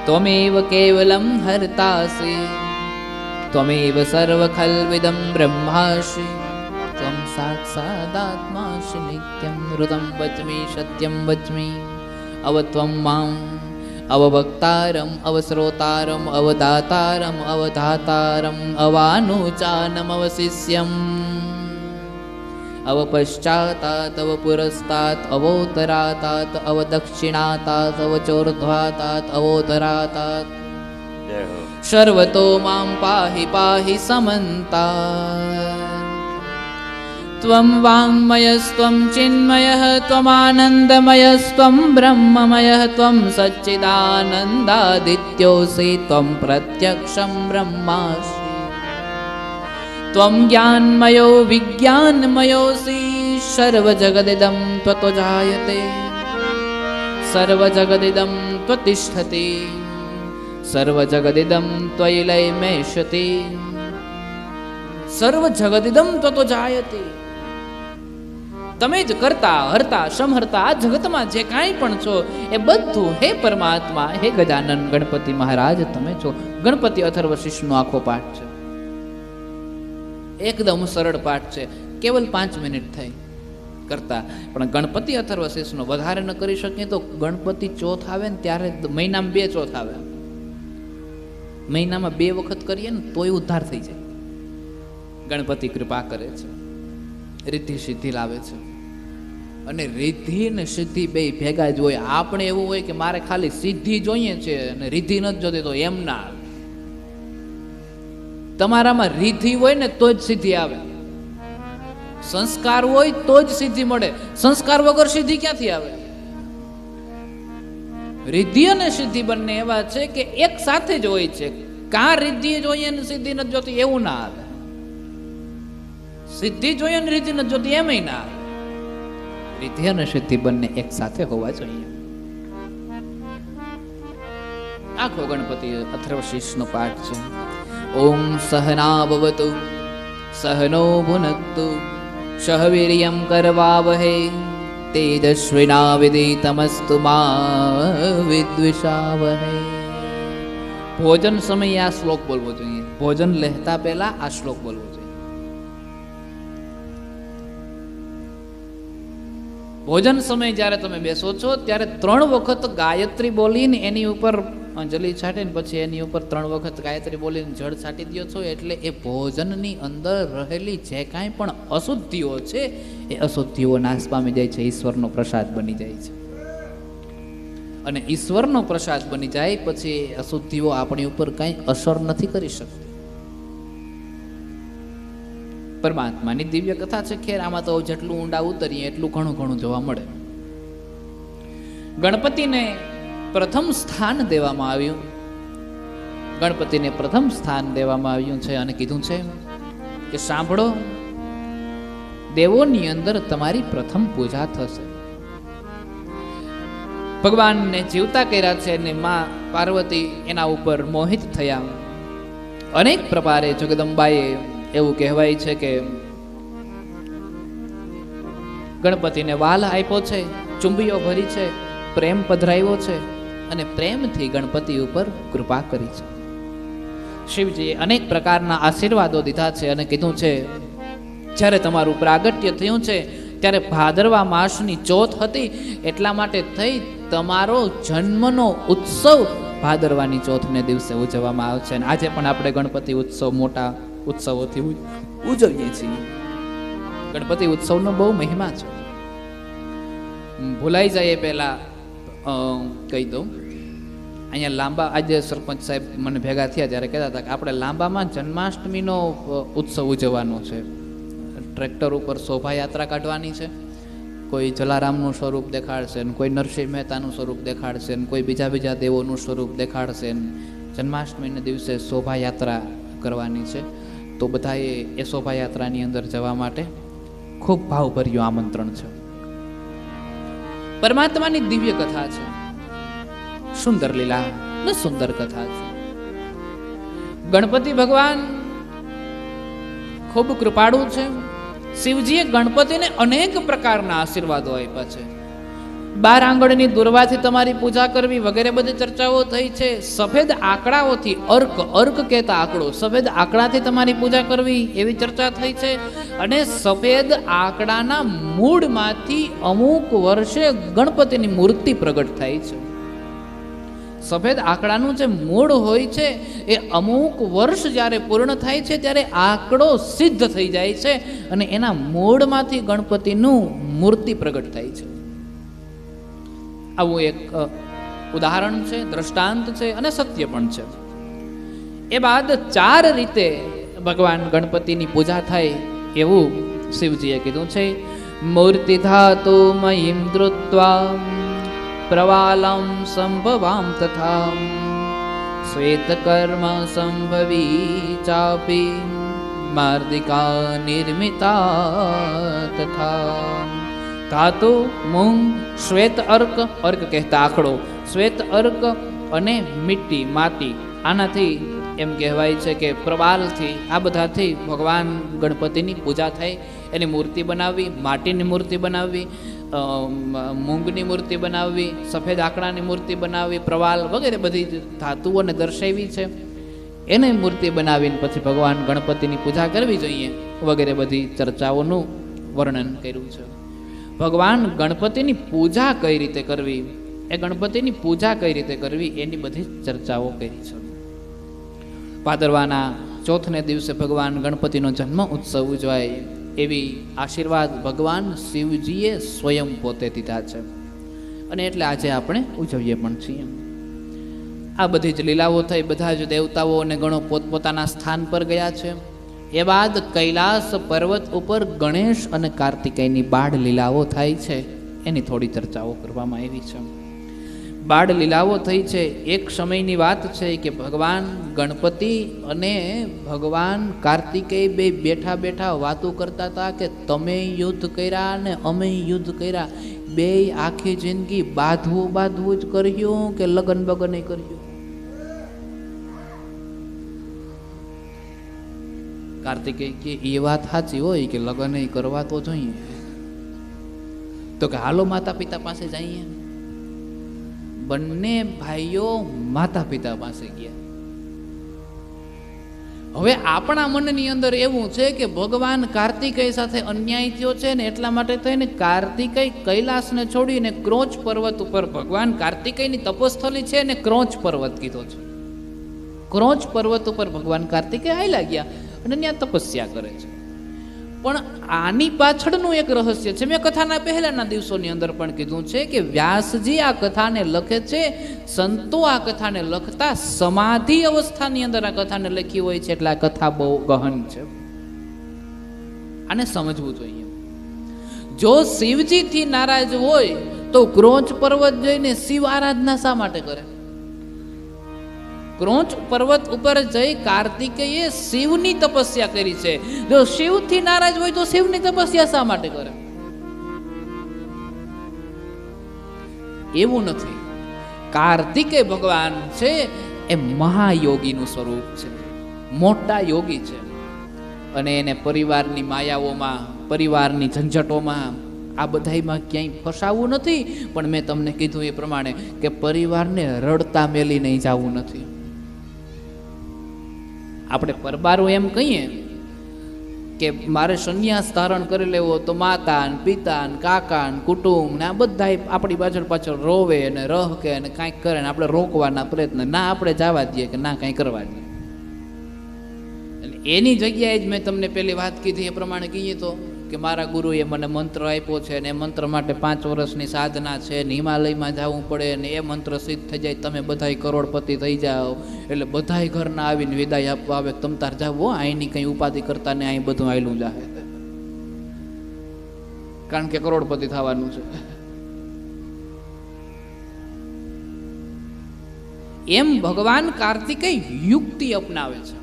ત્વમેવ કેવલમ હર્તાસી, ત્વમેવ સર્વ ખલ્વિદમ બ્રહ્માસી. ત્વમ સાક્ષાદાત્માસી નિત્યમ, ઋતમ વચ્મી, સત્યમ વચ્મી. અવત્વમ મામ અવભક્તારમ, અવશ્રોતારમ, અવદાતારમ, અવધાતારમ, અવાનુચાનમ, અવશિષ્યમ, અવપશ્ચાતાત, અવપુરસ્તાત, અવોતરાતાત, અવદક્ષિણાતાત, અવચોર્ધ્વાતાત, અવોધરાતાત. સર્વતો મામ પાહિ પાહિ સમંતા. ત્વમ વાङ्मयस्त्वं चिन्मयः, त्वमानन्दमयस्त्वं ब्रह्ममयः, त्वं सच्चिदानन्दादित्योऽसि, त्वं प्रत्यक्षं ब्रह्मासि. त्वं ज्ञानमयो विज्ञानमयोऽसि, सर्वजगदिदं त्वतो जायते, सर्वजगदिदं त्वतिष्ठति, सर्वजगदिदं त्वयि लयमेष्यति, सर्वजगदिदं त्वतो जायते. તમે જ કરતા હરતા સમહરતા આ જગતમાં જે કાંઈ પણ છો એ બધું હે પરમાત્મા, હે ગજાનન ગણપતિ મહારાજ તમે છો. ગણપતિ અથર્વશીર્ષનો આખો પાઠ છે, એકદમ સરળ પાઠ છે, કેવલ 5 મિનિટ થઈ કરતા. પણ ગણપતિ અથર્વશીર્ષનો વધારે ન કરી શકીએ તો ગણપતિ ચોથ આવે ને ત્યારે મહિનામાં 2 ચોથ આવે, મહિનામાં 2 વખત કરીએ ને તોય ઉદ્ધાર થઈ જાય. ગણપતિ કૃપા કરે છે, રિદ્ધિ સિદ્ધિ લાવે છે. અને રિદ્ધિ ને સિદ્ધિ બે ભેગા જ હોય. આપણે એવું હોય કે મારે ખાલી સિદ્ધિ જોઈએ છે અને રિદ્ધિ નથી જોતી, તો એમ ના આવે. તમારામાં રિદ્ધિ હોય ને તો જ સિદ્ધિ આવે, સંસ્કાર હોય તો જ સિદ્ધિ મળે. સંસ્કાર વગર સિદ્ધિ ક્યાંથી આવે? રિદ્ધિ અને સિદ્ધિ બંને એવા છે કે એક સાથે જ હોય છે. કાં રિદ્ધિ જોઈએ ને સિદ્ધિ નથી જોતી એવું ના આવે, સિદ્ધિ જોઈએ ને રિદ્ધિ નથી જોતી એમય ના આવે. રિદ્ધિ અને સિદ્ધિ બંને એક સાથે હોવા જોઈએ. આખો ગણપતિ અથર્વશીર્ષનો પાઠ છે. ઓમ સહના ભવતુ સહનો ભુનક્તુ સહ વીર્યં કરવાવહે તેજસ્વિનાવિદિતમસ્તુ મા વિદ્વિષાવહે. ભોજન સમયે આ શ્લોક બોલવો જોઈએ. ભોજન લેતા પહેલા આ શ્લોક બોલવો જોઈએ. ભોજન સમયે જ્યારે તમે બેસો છો ત્યારે 3 વખત ગાયત્રી બોલીને એની ઉપર અંજલિ છાંટીને પછી એની ઉપર 3 વખત ગાયત્રી બોલીને જળ છાંટી દો છો એટલે એ ભોજનની અંદર રહેલી જે કાંઈ પણ અશુદ્ધિઓ છે એ અશુદ્ધિઓ નાશ પામી જાય છે, ઈશ્વરનો પ્રસાદ બની જાય છે. અને ઈશ્વરનો પ્રસાદ બની જાય પછી અશુદ્ધિઓ આપણી ઉપર કાંઈ અસર નથી કરી શકતી. પરમાત્માની દિવ્ય કથા છે. ખેર આમાં તો જેટલું ઊંડા ઉતરીએ એટલું ઘણું ઘણું જોવા મળે. ગણપતિને પ્રથમ સ્થાન દેવામાં આવ્યું, ગણપતિને પ્રથમ સ્થાન દેવામાં આવ્યું છે અને કીધું છે કે સાંભળો, દેવોની અંદર તમારી પ્રથમ પૂજા થશે. ભગવાનને જીવતા કર્યા છે અને માં પાર્વતી એના ઉપર મોહિત થયા. અનેક પ્રકારે જગદંબાએ એવું કહેવાય છે કે ગણપતિને વાલ આપ્યો છે, ચુંબીઓ ભરી છે, પ્રેમ પધરાવ્યો છે અને પ્રેમથી ગણપતિ ઉપર કૃપા કરી છે. શિવજીએ અનેક પ્રકારના આશીર્વાદો દીધા છે અને કીધું છે જ્યારે તમારું પ્રાગટ્ય થયું છે ત્યારે ભાદરવા માસની ચોથ હતી, એટલા માટે થઈ તમારો જન્મનો ઉત્સવ ભાદરવાની ચોથને દિવસે ઉજવવામાં આવે છે. અને આજે પણ આપણે ગણપતિ ઉત્સવ મોટા ઉત્સવોથી ઉજવીએ છીએ. ગણપતિ ઉત્સવનો બહુ મહિમા છે. ભૂલાઈ જાય પહેલા કહી દઉં, અહીંયા લાંબા, આજે સરપંચ સાહેબ મને ભેગા થયા ત્યારે કહેતા હતા કે આપણે લાંબામાં જન્માષ્ટમીનો ઉત્સવ ઉજવવાનો છે. ટ્રેક્ટર ઉપર શોભાયાત્રા કાઢવાની છે. કોઈ જલારામનું સ્વરૂપ દેખાડશે ને કોઈ નરસિંહ મહેતાનું સ્વરૂપ દેખાડશે ને કોઈ બીજા દેવોનું સ્વરૂપ દેખાડશે ને જન્માષ્ટમીના દિવસે શોભાયાત્રા કરવાની છે. તો બધાએ એ શોભાયાત્રાની અંદર જવા માટે ખૂબ ભાવભર્યું આમંત્રણ છે. પરમાત્માની દિવ્ય કથા છે, સુંદર લીલા ને સુંદર કથા છે. ગણપતિ ભગવાન ખૂબ કૃપાળુ છે. શિવજીએ ગણપતિને અનેક પ્રકારના આશીર્વાદો આપ્યા છે. 12 આંગળની દુર્વાથી તમારી પૂજા કરવી વગેરે બધી ચર્ચાઓ થઈ છે. સફેદ આંકડાઓથી અર્ક કહેતા આંકડો, સફેદ આંકડાથી તમારી પૂજા કરવી એવી ચર્ચા થઈ છે. અને સફેદ આંકડાના મૂળમાંથી અમુક વર્ષે ગણપતિની મૂર્તિ પ્રગટ થાય છે. સફેદ આંકડાનું જે મૂળ હોય છે એ અમુક વર્ષ જ્યારે પૂર્ણ થાય છે ત્યારે આંકડો સિદ્ધ થઈ જાય છે અને એના મૂળમાંથી ગણપતિનું મૂર્તિ પ્રગટ થાય છે. આવું એક ઉદાહરણ છે, દ્રષ્ટાંત છે અને સત્ય પણ છે. એ બાદ 4 રીતે ભગવાન ગણપતિની પૂજા થાય એવું શિવજીએ કીધું છે. મૂર્તિ ધાતુ મહિમ ધૃત્વા પ્રવાલમ સંભવામ તથા શ્વેતકર્મ સંભવી ચાપી માર્દિકા નિર્મિતા તથા. ધાતુ મૂંગ, શ્વેત અર્ક, અર્ક કહેતા આંકડો, શ્વેત અર્ક અને મિટ્ટી, માટી, આનાથી એમ કહેવાય છે કે પ્રવાલથી, આ બધાથી ભગવાન ગણપતિની પૂજા થાય. એની મૂર્તિ બનાવવી, માટીની મૂર્તિ બનાવવી, મૂંગની મૂર્તિ બનાવવી, સફેદ આંકડાની મૂર્તિ બનાવવી, પ્રવાલ વગેરે બધી ધાતુઓને દર્શાવી છે. એને મૂર્તિ બનાવીને પછી ભગવાન ગણપતિની પૂજા કરવી જોઈએ વગેરે બધી ચર્ચાઓનું વર્ણન કર્યું છે. ભગવાન ગણપતિની પૂજા કઈ રીતે કરવી, એ ગણપતિની પૂજા કઈ રીતે કરવી એની બધી ચર્ચાઓ કરી છે. ભાદરવાના ચોથને દિવસે ભગવાન ગણપતિનો જન્મ ઉત્સવ ઉજવાય એવી આશીર્વાદ ભગવાન શિવજીએ સ્વયં પોતે દીધા છે અને એટલે આજે આપણે ઉજવીએ પણ છીએ. આ બધી જ લીલાઓ થઈ, બધા જ દેવતાઓ અને ગણો પોતપોતાના સ્થાન પર ગયા છે. એ બાદ કૈલાસ પર્વત ઉપર ગણેશ અને કાર્તિકેયની બાળ લીલાઓ થાય છે, એની થોડી ચર્ચાઓ કરવામાં આવી છે. બાળ લીલાઓ થઈ છે. એક સમયની વાત છે કે ભગવાન ગણપતિ અને ભગવાન કાર્તિકેય બે બેઠા બેઠા વાતો કરતા હતા કે તમે યુદ્ધ કર્યા ને અમે યુદ્ધ કર્યા, બે આખી જિંદગી બાંધવું જ કર્યું કે લગન બગન કર્યું. કાર્તિકેય કે એ વાત સાચી હોય કે લગન કરવા તો જોઈએ, તો કે હાલો માતા પિતા પાસે જઈએ. બંને ભાઈઓ માતા પિતા પાસે ગયા. હવે આપણા મનની અંદર એવું છે કે ભગવાન કાર્તિકેય સાથે અન્યાય થયો છે ને એટલા માટે થઈને કાર્તિકેય કૈલાસને છોડીને ક્રોચ પર્વત ઉપર, ભગવાન કાર્તિકેયની તપસ્થલી છે ને ક્રોચ પર્વત કીધો છે. ક્રોચ પર્વત ઉપર ભગવાન કાર્તિકેય આયલા ગયા અને ત્યાં તપસ્યા કરે છે. પણ આની પાછળનું એક રહસ્ય છે. મેં કથાના પહેલાના દિવસોની અંદર પણ કીધું છે કે વ્યાસજી આ કથાને લખે છે, સંતો આ કથાને લખતા સમાધિ અવસ્થાની અંદર આ કથાને લખી હોય છે, એટલે આ કથા બહુ ગહન છે. આને સમજવું જોઈએ. જો શિવજીથી નારાજ હોય તો ક્રોચ પર્વત જઈને શિવ આરાધના શા માટે કરે? ક્રોચ પર્વત ઉપર જઈ કાર્તિકેયે શિવની તપસ્યા કરી છે. જો શિવથી નારાજ હોય તો શિવની તપસ્યા શા માટે કરે? એવું નથી. કાર્તિકેય ભગવાન છે એ મહાયોગીનું સ્વરૂપ છે, મોટા યોગી છે અને એને પરિવારની માયાઓમાં, પરિવારની ઝંઝટોમાં, આ બધામાં ક્યાંય ફસાવવું નથી. પણ મેં તમને કીધું એ પ્રમાણે કે પરિવારને રડતા મેલી નહીં જવું નથી. આપણે પરબારો એમ કહીએ કે મારે સંન્યાસ ધારણ કરી લેવો તો માતા ને પિતા ને કાકા ને કુટુંબ ને આ બધા આપણી પાછળ રોવે ને રહકે અને કાંઈક કરે ને આપણે રોકવાના પ્રયત્ન ના, આપણે જવા દઈએ કે ના કાંઈ કરવા દઈએ. એની જગ્યાએ જ મેં તમને પેલી વાત કીધી એ પ્રમાણે કહીએ તો કે મારા ગુરુએ મને મંત્ર આપ્યો છે અને એ મંત્ર માટે 5 વર્ષની સાધના છે ને હિમાલયમાં જવું પડે ને એ મંત્ર સિદ્ધ થઈ જાય તમે બધાય કરોડપતિ થઈ જાઓ એટલે બધાય ઘરના આવીને વિદાય આપવા આવે તમ તાર જાવ અહીંની કંઈ ઉપાધિ કરતા ને અહીં બધું આયલું જાહે કારણ કે કરોડપતિ થવાનું છે. એમ ભગવાન કાર્તિકેય યુક્તિ અપનાવે છે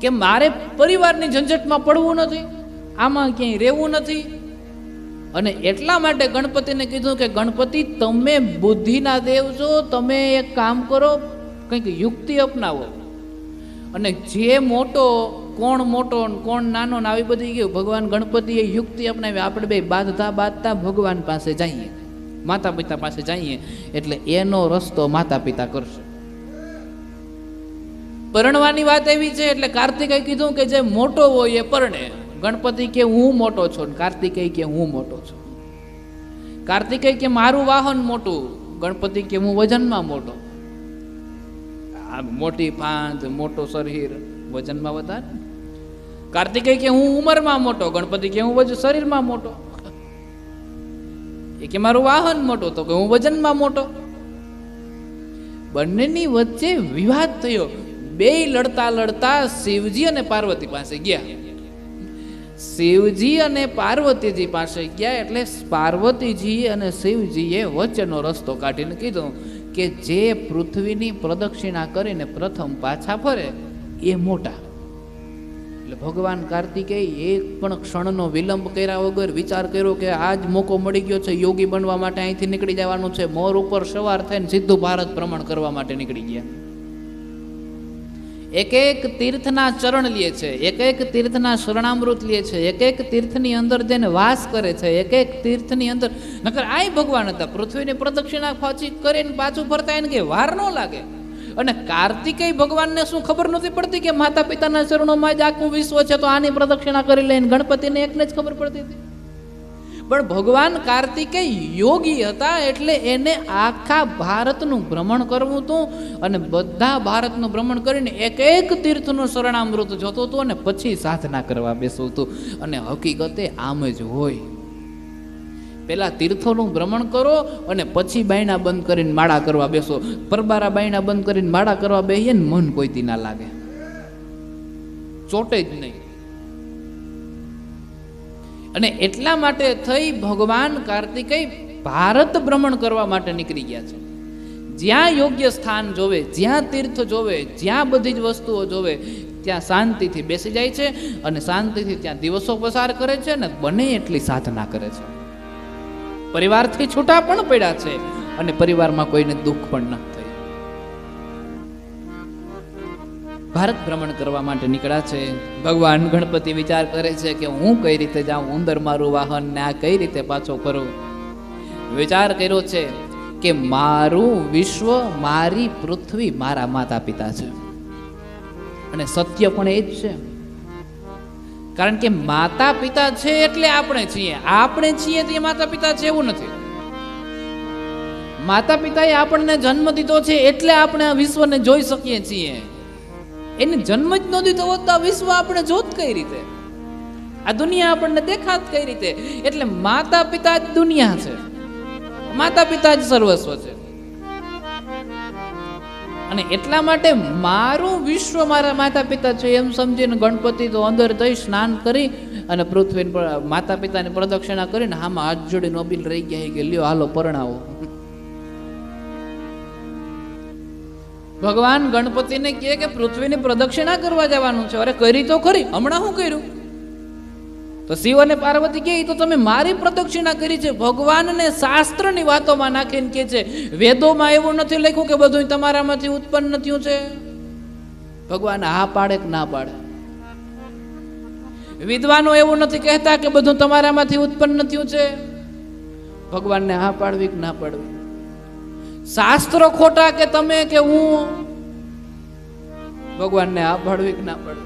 કે મારે પરિવારની ઝંઝટમાં પડવું નથી, આમાં ક્યાંય રહેવું નથી. અને એટલા માટે ગણપતિને કીધું કે ગણપતિ તમે બુદ્ધિના દેવ છો, તમે એક કામ કરો, કંઈક યુક્તિ અપનાવો. અને જે મોટો કોણ નાનો ને આવી બધી ગયું ભગવાન ગણપતિએ યુક્તિ અપનાવી. આપણે બે બાંધતા ભગવાન પાસે જઈએ, માતા પિતા પાસે જઈએ એટલે એનો રસ્તો માતા પિતા કરશે. પરણવાની વાત એવી છે એટલે કાર્તિકેય કીધું કે જે મોટો હોય એ પરણે. ગણપતિ કે હું મોટો છું, કાર્તિકેય કે હું મોટો છું. કાર્તિકેય કે મારું વાહન મોટું, ગણપતિ કે હું વજનમાં મોટો. આ મોટી પાંચ, મોટો શરીર, વજનમાં વધારે. કાર્તિકેય કે હું ઉંમરમાં મોટો, ગણપતિ કે હું શરીરમાં મોટો. એ કે મારું વાહન મોટો, તો કે હું વજનમાં મોટો. બંનેની વચ્ચે વિવાદ થયો. બે લડતા શિવજી અને પાર્વતી પાસે ગયા. શિવજી અને પાર્વતીજી પાસે ગયા એટલે પાર્વતીજી અને શિવજીએ વચ્ચેનો રસ્તો કાઢીને કીધું કે જે પૃથ્વીની પ્રદક્ષિણા કરીને પ્રથમ પાછા ફરે એ મોટા. એટલે ભગવાન કાર્તિકેય એક પણ ક્ષણનો વિલંબ કર્યા વગર વિચાર કર્યો કે આજ મોકો મળી ગયો છે યોગી બનવા માટે, અહીંથી નીકળી જવાનું છે. મોર ઉપર સવાર થઈને સીધું ભારત ભ્રમણ કરવા માટે નીકળી ગયા. એક એક તીર્થના ચરણ લે છે, એક એક તીર્થના શરણામૃત લે છે, એક એક તીર્થની અંદર જઈને વાસ કરે છે, એક એક તીર્થની અંદર નકર આય ભગવાન હતા પૃથ્વીની પ્રદક્ષિણા પાછી કરીને પાછું ફરતા એને કે વાર ન લાગે. અને કાર્તિકેય ભગવાનને શું ખબર નથી પડતી કે માતા પિતાના ચરણોમાં જ આખું વિશ્વ છે તો આની પ્રદક્ષિણા કરી લઈને ગણપતિને એકને જ ખબર પડતી હતી. પણ ભગવાન કાર્તિકેય યોગી હતા એટલે એને આખા ભારતનું ભ્રમણ કરવું હતું અને બધા ભારતનું ભ્રમણ કરીને એક એક તીર્થનું શરણામૃત જોતું હતું અને પછી સાધના કરવા બેસવું હતું. અને હકીકતે આમ જ હોય. પેલા તીર્થોનું ભ્રમણ કરો અને પછી બાયણા બંધ કરીને માળા કરવા બેસો. પરબારા બાયણા બંધ કરીને માળા કરવા બેસીએ ને મન કોઈથી ના લાગે, ચોટે જ નહીં. અને એટલા માટે થઈ ભગવાન કાર્તિકેય ભારત ભ્રમણ કરવા માટે નીકળી ગયા છે. જ્યાં યોગ્ય સ્થાન જોવે, જ્યાં તીર્થ જોવે, જ્યાં બધી જ વસ્તુઓ જોવે ત્યાં શાંતિથી બેસી જાય છે અને શાંતિથી ત્યાં દિવસો પસાર કરે છે ને બને એટલી સાધના કરે છે. પરિવારથી છૂટા પણ પડ્યા છે અને પરિવારમાં કોઈને દુઃખ પણ ન થયું. ભારત ભ્રમણ કરવા માટે નીકળ્યા છે. ભગવાન ગણપતિ વિચાર કરે છે કે હું કઈ રીતે જાઉં, ઉંદર મારું વાહન ને આ કઈ રીતે પાછો કરું. વિચાર કર્યો છે કે મારું વિશ્વ, મારી પૃથ્વી મારા માતા પિતા છે. અને સત્ય પણ એ જ છે, કારણ કે માતા પિતા છે એટલે આપણે છીએ. આપણે છીએ તે માતા પિતા છે એવું નથી. માતા પિતાએ આપણને જન્મ દીધો છે એટલે આપણે આ વિશ્વને જોઈ શકીએ છીએ. એને જન્મ જ ન દીધો હોત તો આ વિશ્વ આપણે જોત કઈ રીતે, આ દુનિયા આપણને દેખાત કઈ રીતે. એટલે માતા પિતા જ દુનિયા છે, માતા પિતા જ સર્વસ્વ છે. અને એટલા માટે મારું વિશ્વ મારા માતા પિતા છે એમ સમજીને ગણપતિ તો અંદર જઈ સ્નાન કરી અને પૃથ્વી માતા પિતાની પ્રદક્ષિણા કરીને આમાં હાથ જોડી નોબીલ રહી ગયા કે લ્યો હાલો પરણાવો. ભગવાન ગણપતિને કહે કે પૃથ્વીની પ્રદક્ષિણા કરવા જવાનું છે. અરે કરી તો ખરી, હમણાં શું કર્યું? તો શિવ અને પાર્વતી કહે તો તમે મારી પ્રદક્ષિણા કરી છે. ભગવાનને શાસ્ત્રની વાતોમાં નાખીને કહે છે વેદોમાં એવું નથી લખ્યું કે બધું તમારામાંથી ઉત્પન્ન થયું છે. ભગવાન હા પાડે કે ના પાડે? વિદ્વાનો એવું નથી કહેતા કે બધું તમારામાંથી ઉત્પન્ન થયું છે. ભગવાનને હા પાડવી કે ના પાડવી? શાસ્ત્રો ખોટા કે તમે કે હું? ભગવાનને હા પાડવી કે ના પાડવી?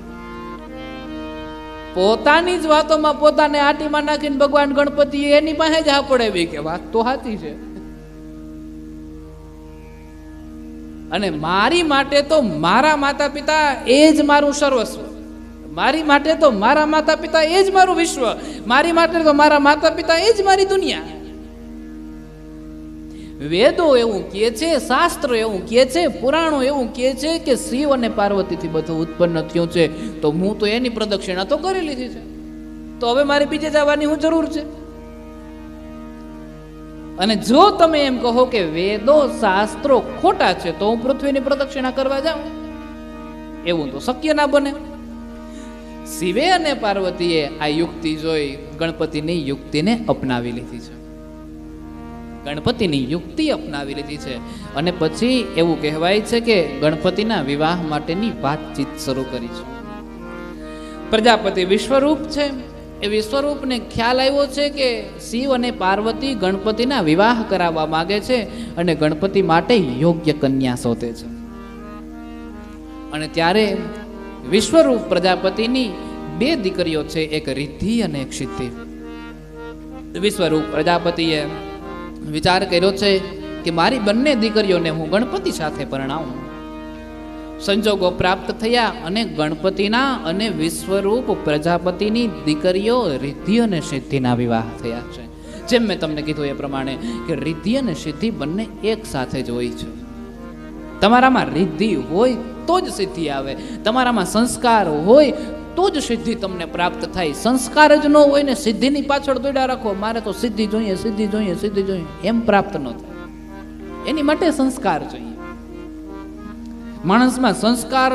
પોતાની જ વાતોમાં પોતાને આટીમાં નાખીને ભગવાન ગણપતિ એની પાસે જ હા પડાવી કે વાત તો સાચી છે. અને મારી માટે તો મારા માતા પિતા એ જ મારું સર્વસ્વ. મારી માટે તો મારા માતા પિતા એ જ મારું વિશ્વ, મારી માટે તો મારા માતા પિતા એ જ મારી દુનિયા. વેદો એવું કહે છે, શાસ્ત્રો એવું કહે છે, પુરાણો એવું કહે છે કે શિવ અને પાર્વતીથી બધું ઉત્પન્ન થયું છે. તો હું તો એની પ્રદક્ષિણા તો કરી લીધી છે, તો હવે મારે બીજે જવાની હું જરૂર છે? અને જો તમે એમ કહો કે વેદો શાસ્ત્રો ખોટા છે તો હું પૃથ્વીની પ્રદક્ષિણા કરવા જાઉં, એવું તો શક્ય ના બને. શિવે અને પાર્વતીએ આ યુક્તિ જોઈ ગણપતિની યુક્તિને અપનાવી લીધી છે. ગણપતિની યુક્તિ અપનાવી લીધી છે અને પછી એવું કહેવાય છે કે ગણપતિના વિવાહ માટેની વાતચીત શરૂ કરી છે. પ્રજાપતિ વિશ્વરૂપ છે, એ વિશ્વરૂપને ખ્યાલ આવ્યો છે કે શિવ અને પાર્વતી ગણપતિના વિવાહ કરાવવા માંગે છે અને ગણપતિ માટે યોગ્ય કન્યા શોધે છે. અને ત્યારે વિશ્વરૂપ પ્રજાપતિની બે દીકરીઓ છે, એક રિદ્ધિ અને એક સિદ્ધિ. વિશ્વરૂપ પ્રજાપતિએ વિચાર કર્યો છે કે મારી બંને દીકરીઓને હું ગણપતિ સાથે પરણાવું. સંજોગો પ્રાપ્ત થયા અને ગણપતિના અને વિશ્વરૂપ પ્રજાપતિની દીકરીઓ રિદ્ધિ અને સિદ્ધિના વિવાહ થયા છે. જેમ મેં તમને કીધું એ પ્રમાણે કે રિદ્ધિ અને સિદ્ધિ બંને એક સાથે જ હોય છે. તમારામાં રિદ્ધિ હોય તો જ સિદ્ધિ આવે, તમારામાં સંસ્કાર હોય તો જ સિદ્ધિ તમને પ્રાપ્ત થાય. સંસ્કાર જ ન હોય ને સિદ્ધિની પાછળ દોડ્યા રાખો, મારે તો સિદ્ધિ જોઈએ, સિદ્ધિ જોઈએ, સિદ્ધિ જોઈએ, એમ પ્રાપ્ત ન થાય. એની માટે સંસ્કાર જોઈએ. માણસમાં સંસ્કાર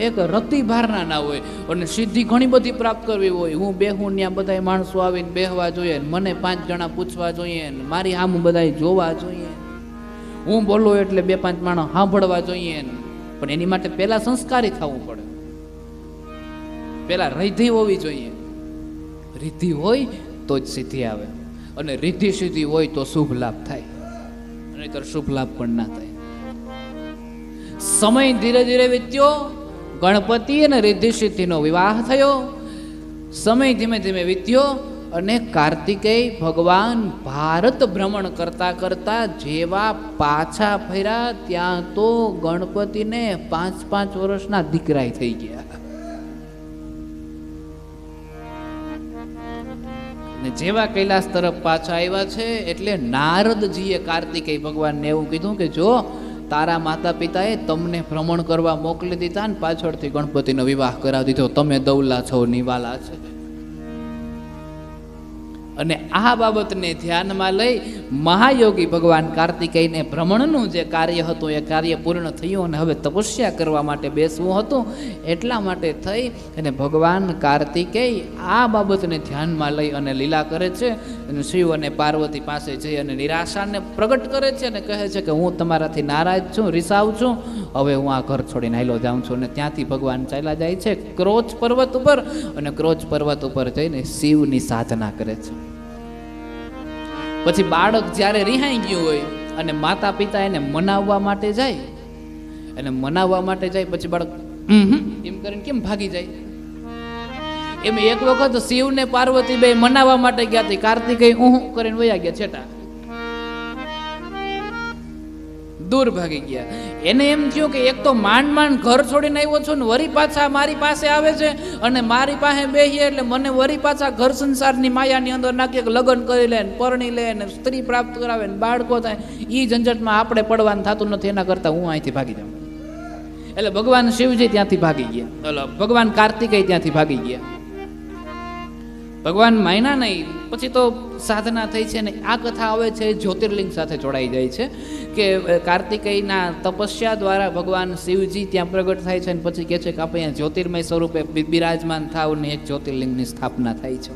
એક રતિ ભારના ના હોય અને સિદ્ધિ ઘણી બધી પ્રાપ્ત કરવી હોય. હું બેહું ત્યાં બધા માણસો આવીને બેહવા જોઈએ, મને 5 જણા પૂછવા જોઈએ, મારી સામું બધા જોવા જોઈએ, હું બોલું એટલે 2-5 માણસ સાંભળવા જોઈએ. પણ એની માટે પહેલા સંસ્કારી થવું પડે, પહેલા રિદ્ધિ હોવી જોઈએ. રિદ્ધિ હોય તો જ સિદ્ધિ આવે અને રિદ્ધિ સિદ્ધિ હોય તો શુભ લાભ થાય, નહીંતર શુભ લાભ પણ ના થાય. સમય ધીરે ધીરે વીત્યો, ગણપતિ અને રિદ્ધિ સિદ્ધિનો વિવાહ થયો. સમય ધીમે ધીમે વીત્યો અને કાર્તિકેય ભગવાન ભારત ભ્રમણ કરતા કરતા જેવા પાછા ફર્યા ત્યાં તો ગણપતિને 5-5 વર્ષના દીકરા થઈ ગયા. જેવા કૈલાસ તરફ પાછા આવ્યા છે એટલે નારદજીએ કાર્તિકેય ભગવાનને એવું કીધું કે જો તારા માતા પિતાએ તમને ભ્રમણ કરવા મોકલી દીધા ને પાછળથી ગણપતિનો વિવાહ કરાવી દીધો, તમે દૌલા છો, નિવાલા છે. અને આ બાબતને ધ્યાનમાં લઈ મહાયોગી ભગવાન કાર્તિકેયને ભ્રમણનું જે કાર્ય હતું એ કાર્ય પૂર્ણ થયું અને હવે તપસ્યા કરવા માટે બેસવું હતું. એટલા માટે થઈ અને ભગવાન કાર્તિકેય આ બાબતને ધ્યાનમાં લઈ અને લીલા કરે છે અને શિવ અને પાર્વતી પાસે જઈ અને નિરાશાને પ્રગટ કરે છે અને કહે છે કે હું તમારાથી નારાજ છું, રિસાવ છું, હવે હું આ ઘર છોડીને હાલ્યો જાઉં છું. અને ત્યાંથી ભગવાન ચાલ્યા જાય છે ક્રોચ પર્વત ઉપર અને ક્રોચ પર્વત ઉપર જઈને શિવની સાધના કરે છે. પછી બાળક જ્યારે રિહાઈ ગયું હોય અને માતા પિતા એને મનાવવા માટે જાય, અને મનાવવા માટે જાય પછી બાળક એમ કરીને કેમ ભાગી જાય? એમ એક વખત શિવ ને પાર્વતી બે મનાવવા માટે ગયા હતી, કાર્તિકેય કરીને વયા ગયા, છેટા દૂર ભાગી ગયા. એને એમ થયું કે એક તો માંડ ઘર છોડીને આવ્યો છું ને વરી પાછા મારી પાસે આવે છે અને મારી પાસે બેહીએ એટલે મને વરી પાછા ઘર સંસારની માયાની અંદર નાખી લગ્ન કરી લે, પરણી લે ને સ્ત્રી પ્રાપ્ત કરાવે ને બાળકો થાય, એ ઝંઝટમાં આપણે પડવાનું થતું નથી, એના કરતા હું અહીંથી ભાગી જાઉં. એટલે ભગવાન શિવજી ત્યાંથી ભાગી ગયા, ભગવાન કાર્તિકેય ત્યાંથી ભાગી ગયા. ભગવાન માયના નહીં, પછી તો સાધના થઈ છે ને આ કથા આવે છે જ્યોતિર્લિંગ સાથે જોડાઈ જાય છે કે કાર્તિકેયના તપસ્યા દ્વારા ભગવાન શિવજી ત્યાં પ્રગટ થાય છે અને પછી કહે છે કે આપણે અહીંયા જ્યોતિર્મય સ્વરૂપે બિરાજમાન થાવ ને એક જ્યોતિર્લિંગની સ્થાપના થાય છે.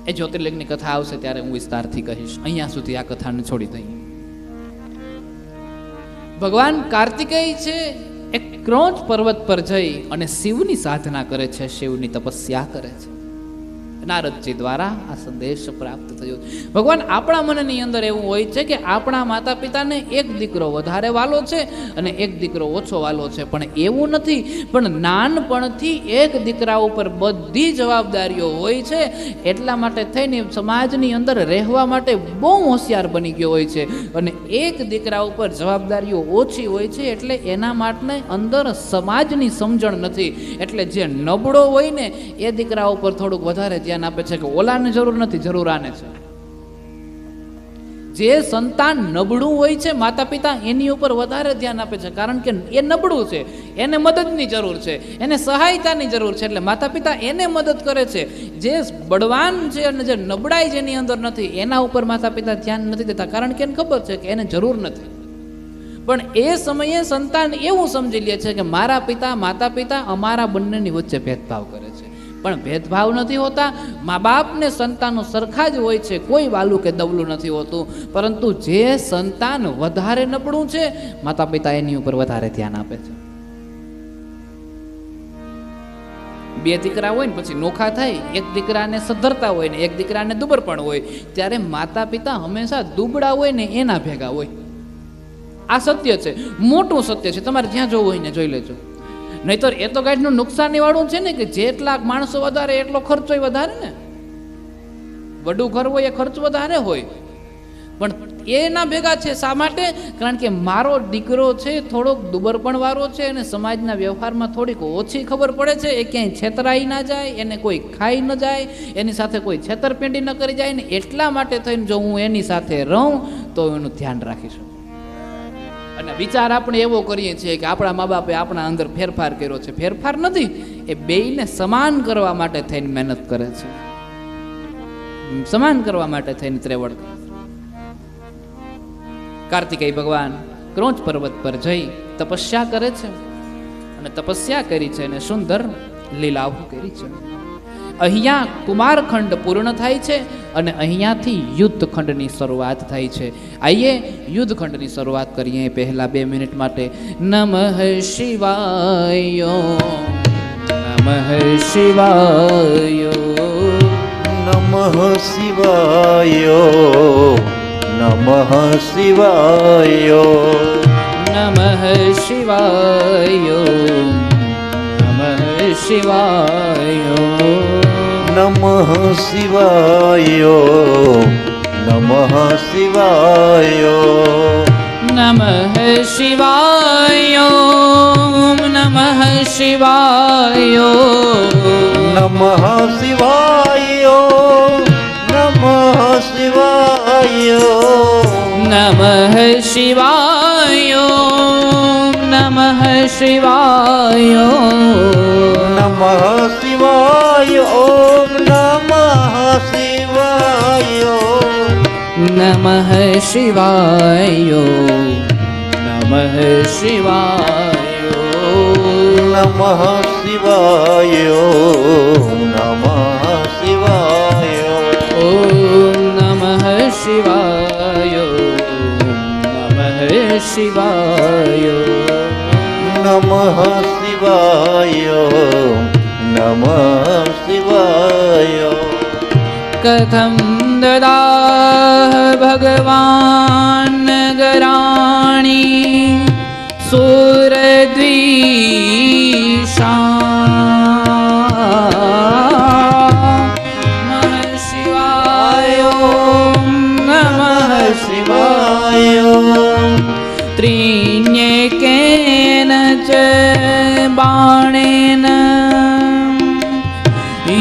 એ જ્યોતિર્લિંગની કથા આવશે ત્યારે હું વિસ્તારથી કહીશ, અહીંયા સુધી આ કથાને છોડી દઈએ. ભગવાન કાર્તિકેય છે એક ક્રોચ પર્વત પર જઈ અને શિવની સાધના કરે છે, શિવની તપસ્યા કરે છે. નારદજી દ્વારા આ સંદેશ પ્રાપ્ત થયો. ભગવાન આપણા મનની અંદર એવું હોય છે કે આપણા માતા પિતાને એક દીકરો વધારે વાલો છે અને એક દીકરો ઓછો વાલો છે, પણ એવું નથી. પણ નાનપણથી એક દીકરા ઉપર બધી જવાબદારીઓ હોય છે, એટલા માટે થઈને સમાજની અંદર રહેવા માટે બહુ હોશિયાર બની ગયો હોય છે. અને એક દીકરા ઉપર જવાબદારીઓ ઓછી હોય છે, એટલે એના માટે અંદર સમાજની સમજણ નથી. એટલે જે નબળો હોય ને એ દીકરા ઉપર થોડુંક વધારે ધ્યાન આપે છે કે ઓલાને જરૂર નથી, જરૂર આને છે. જે સંતાન નબળું હોય છે માતા પિતા એની ઉપર વધારે ધ્યાન આપે છે, કારણ કે એ નબળું છે, એને મદદની જરૂર છે, એને સહાયતાની જરૂર છે, એટલે માતા પિતા એને મદદ કરે છે. જે બળવાન છે અને જે નબળાઈ જેની અંદર નથી એના ઉપર માતા પિતા ધ્યાન નથી દેતા, કારણ કે એને ખબર છે કે એને જરૂર નથી. પણ એ સમયે સંતાન એવું સમજી લે છે કે માતા પિતા અમારા બંનેની વચ્ચે ભેદભાવ કરે છે. પણ ભેદભાવ નથી હોતા. મા બાપને સંતાનો સરખા જ હોય છે, કોઈ વાલું કે દવલું નથી હોતું. પરંતુ જે સંતાન વધારે નબળું છે માતા પિતા એની ઉપર વધારે ધ્યાન આપે છે. બે દીકરા હોય ને પછી નોખા થાય, એક દીકરાને સધરતા હોય ને એક દીકરાને દુબળપણ હોય, ત્યારે માતા પિતા હંમેશા દુબળા હોય ને એના ભેગા હોય. આ સત્ય છે, મોટું સત્ય છે, તમારે જ્યાં જોવું હોય ને જોઈ લેજો. નહીતર એ તો ગાંઠનું નુકસાની વાળું છે ને કે જેટલા માણસો વધારે એટલો ખર્ચો વધારે ને, વડું ઘર હોય એ ખર્ચ વધારે હોય. પણ એના ભેગા છે શા માટે? કારણ કે મારો દીકરો છે થોડોક દુબળપણ વાળો છે અને સમાજના વ્યવહારમાં થોડીક ઓછી ખબર પડે છે, એ ક્યાંય છેતરાઈ ના જાય, એને કોઈ ખાઈ ન જાય, એની સાથે કોઈ છેતરપિંડી ન કરી જાય ને, એટલા માટે થઈને જો હું એની સાથે રહું તો એનું ધ્યાન રાખીશું. અને વિચાર આપણે એવો કરીએ છીએ કે આપણા મા બાપે આપણા અંદર ફેરફાર કર્યો છે. ફેરફાર નથી, એ બેયને સમાન કરવા માટે થઈને મહેનત કરે છે, સમાન કરવા માટે થઈને ત્રેવડ કરે છે. કાર્તિકેય ભગવાન ક્રોંચ પર્વત પર જઈ તપસ્યા કરે છે અને તપસ્યા કરી છે અને સુંદર લીલાઓ કરી છે. અહીંયા કુમારખંડ પૂર્ણ થાય છે અને અહીંયાથી યુદ્ધખંડની શરૂઆત થાય છે. આઈએ યુદ્ધખંડની શરૂઆત કરીએ પહેલા 2 મિનિટ માટે. નમઃ શિવાય, નમઃ શિવાય, નમઃ શિવાય, નમઃ શિવાય, નમઃ શિવાય, નમઃ શિવાય, નમઃ શિવાય, નમઃ શિવાય, નમઃ શિવાય, નમઃ શિવાય, નમઃ શિવાય, નમઃ શિવાય, નમઃ શિવાય, નમઃ શિવાય, નમઃ શિવાય, ઓમ નમઃ શિવાય, નમઃ શિવાય, નમઃ શિવાય, નમઃ શિવાય, નમઃ શિવાય, ઓમ નમઃ શિવાય, નમઃ શિવાય, નમઃ શિવાય, નમઃ શિવાય. કથમ દદાહ ભગવાન ગરાણી સુરદ્વીષા. નમઃ શિવાય, નમઃ શિવાય, ત્રિણ્યેકેન ચ બાણેન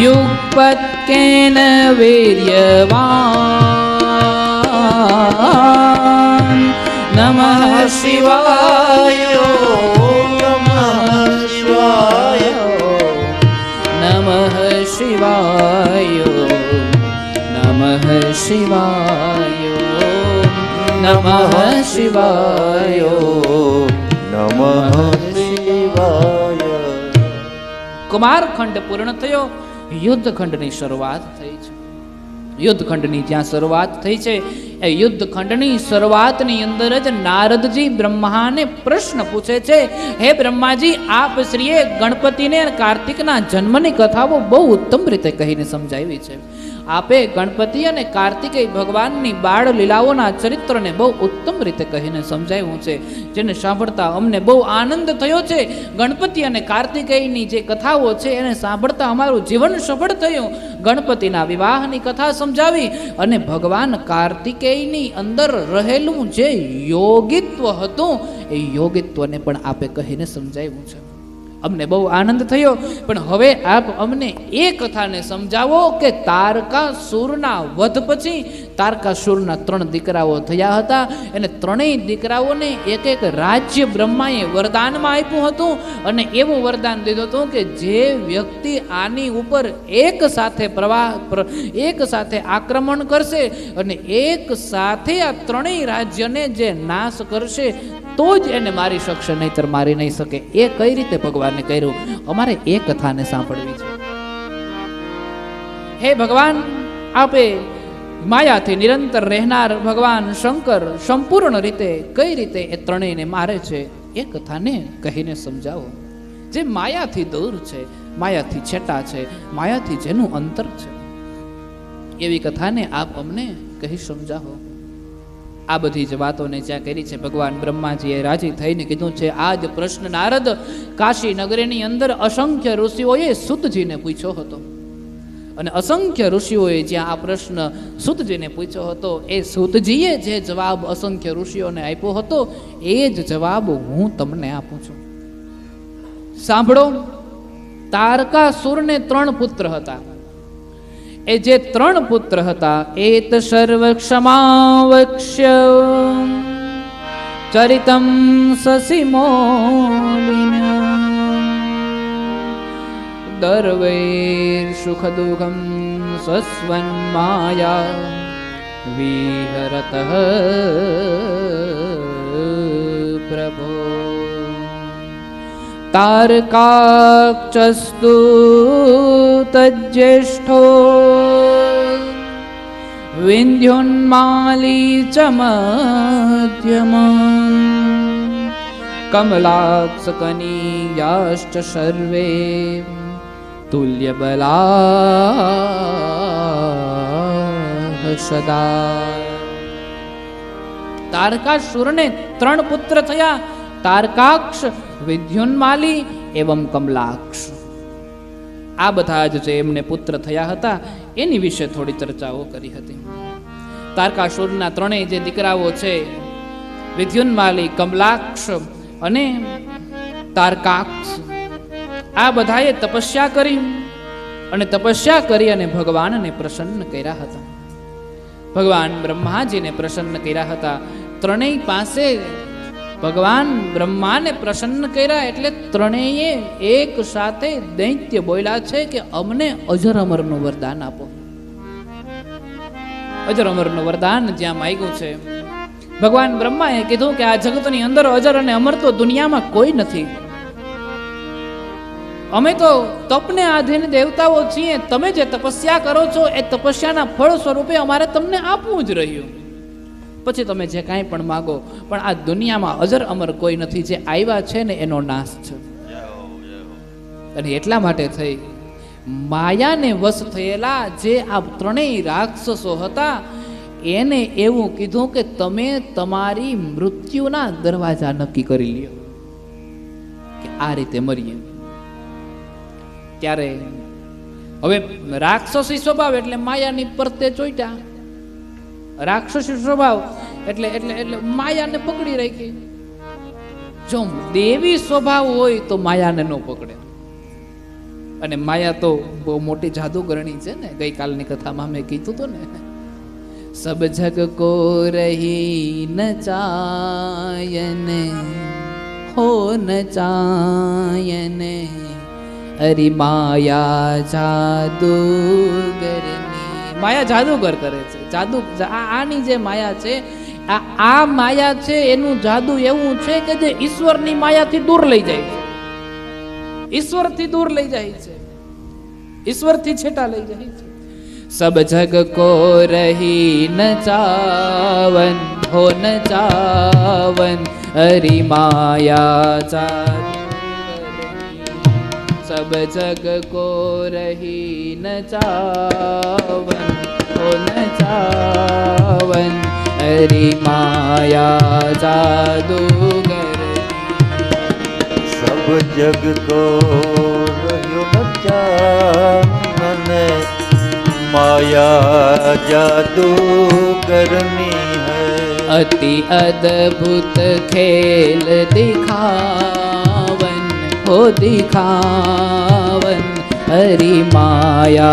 યુગપત્કેન વીર્યવાન. નમઃ શિવાય, નમઃ શિવાય, નમઃ શિવાય, નમઃ શિવાય, નમઃ શિવાય, નમઃ શિવાય. કુમારખંડ પૂર્ણ થયો, યુદ્ધખંડની શરૂઆત થઈ છે. યુદ્ધખંડની જ્યાં શરૂઆત થઈ છે એ યુદ્ધ ખંડની શરૂઆતની અંદર જ નારદજી બ્રહ્માને પ્રશ્ન પૂછે છે, હે બ્રહ્માજી, આપ શ્રીએ ગણપતિને અને કાર્તિકના જન્મની કથાઓ બહુ ઉત્તમ રીતે કહીને સમજાવી છે. આપે ગણપતિ અને કાર્તિકેય ભગવાનની બાળ લીલાઓના ચરિત્રને બહુ ઉત્તમ રીતે કહીને સમજાવ્યું છે, જેને સાંભળતા અમને બહુ આનંદ થયો છે. ગણપતિ અને કાર્તિકેયની જે કથાઓ છે એને સાંભળતા અમારું જીવન સફળ થયું. ગણપતિના વિવાહની કથા સમજાવી અને ભગવાન કાર્તિકેયની અંદર રહેલું જે યોગિત્વ હતું એ યોગિત્વને પણ આપે કહીને સમજાવ્યું છે. અમને બહુ આનંદ થયો. પણ હવે આપ અમને એ કથાને સમજાવો કે તારકાસુરના વધ પછી તારકાસુરના 3 દીકરાઓ થયા હતા અને 3 દીકરાઓને એક એક રાજ્ય બ્રહ્માએ વરદાનમાં આપ્યું હતું અને એવું વરદાન દીધું હતું કે જે વ્યક્તિ આની ઉપર એક સાથે આક્રમણ કરશે અને એક સાથે આ 3 રાજ્યને જે નાશ કરશે તો જ એને મારી શકશે, નહીતર મારી નહીં શકે. એ કઈ રીતે ભગવાને કર્યું, અમારે એ કથાને સાંભળવી છે. હે ભગવાન, આપે માયાથી નિરંતર રહેનાર ભગવાન શંકર સંપૂર્ણ રીતે કઈ રીતે એ 3ને મારે છે એ કથાને કહીને સમજાવો. જે માયાથી દૂર છે, માયાથી છેટા છે, માયાથી જેનું અંતર છે, એવી કથાને આપ અમને કહી સમજાવો. આ બધી જ વાતોને જ્યાં કરી છે ભગવાન બ્રહ્માજીએ રાજી થઈને કીધું છે, આ જ પ્રશ્ન નારદ કાશી નગરીની અંદર અસંખ્ય ઋષિઓએ સૂતજીને પૂછ્યો હતો. અને અસંખ્ય ઋષિઓએ જ્યાં આ પ્રશ્ન સૂતજીને પૂછ્યો હતો, એ સૂતજીએ જે જવાબ અસંખ્ય ઋષિઓને આપ્યો હતો એ જ જવાબ હું તમને આપું છું. સાંભળો, તારકાસુરને 3 પુત્ર હતા. એ જે 3 પુત્ર હતા, એત સર્વ ક્ષમાવક્ષ્ય ચરિતમ સસીમોલિન દર્વૈર સુખ દુઃખમ સસ્વન માયા વિહરત પ્રભો તારકાક્ષસ્તુ તજ્યેષ્ઠો વિંધ્યોન્માલી ચ મધ્યમ કમલાક્ષકનીયાશ્ચ સર્વે તુલ્યબલા સદા. તારકાસુરને 3 પુત્ર થયા, તારકાક્ષ, વિદ્યુન્માલી એવં કમલાક્ષ. આ બધા જ જે એમને પુત્ર થયા હતા એની વિશે થોડી ચર્ચાઓ કરી હતી. તારકાસુરના 3 જે દીકરાઓ છે, વિદ્યુન્માલી, કમલાક્ષ અને તારકાક્ષ, આ બધાએ તપસ્યા કરી અને ભગવાનને પ્રસન્ન કર્યા હતા. ભગવાન બ્રહ્માજીને પ્રસન્ન કર્યા હતા. 3 પાસે ભગવાન બ્રહ્માને પ્રસન્ન કર્યા એટલે 3એ એક સાથે દૈત્ય બોલ્યા છે કે અમને અજર અમરનું વરદાન આપો. અજર અમરનું વરદાન જ્યાં માંગ્યું છે, ભગવાન બ્રહ્માએ કીધું કે આ જગતની અંદર અજર અને અમર તો દુનિયામાં કોઈ નથી. અમે તો તપને આધીન દેવતાઓ છીએ. તમે જે તપસ્યા કરો છો એ તપસ્યાના ફળ સ્વરૂપે અમારે તમને આપવું જ રહ્યું. પછી તમે જે કાંઈ પણ માગો, પણ આ દુનિયામાં અજર અમર કોઈ નથી. જે આવ્યા છે ને એનો નાશ છે. અને એટલા માટે થઈ માયાને વશ થયેલા જે આ 3 રાક્ષસો હતા એને એવું કીધું કે તમે તમારી મૃત્યુના દરવાજા નક્કી કરી લ્યો કે આ રીતે મરીએ. ત્યારે હવે રાક્ષસી સ્વભાવ એટલે માયાની પરતે ચોટ્યા. રાક્ષસી સ્વભાવ એટલે માયાને પકડી રાખી. જો દેવી સ્વભાવ હોય તો માયાને ન પકડે. અને માયા તો બહુ મોટી જાદુગરણી છે ને. ગઈકાલની કથામાં મેં કીધું હતું ને, સબ જગ કો રહી ન ચાયન હો ન ચાયન અરે માયા જાદુગરની. માયા જાદુગર કરે છે. જાદુ આની જે માયા છે, આ માયા છે એનું જાદુ એવું છે કે જે ઈશ્વરની માયાથી દૂર લઈ જાય છે. ઈશ્વરથી દૂર લઈ જાય છે, ઈશ્વરથી છેટા લઈ જાય છે. सब जग को रही नचावन हो नचावन हरि माया जादू सब जग को रही नचावन हो नचावन हरि माया जादूगर सब जग को રહ્યો નચાનન માયા જાદૂગરની હૈ अति अद्भुत खेल दिखावन हो दिखावन हरि माया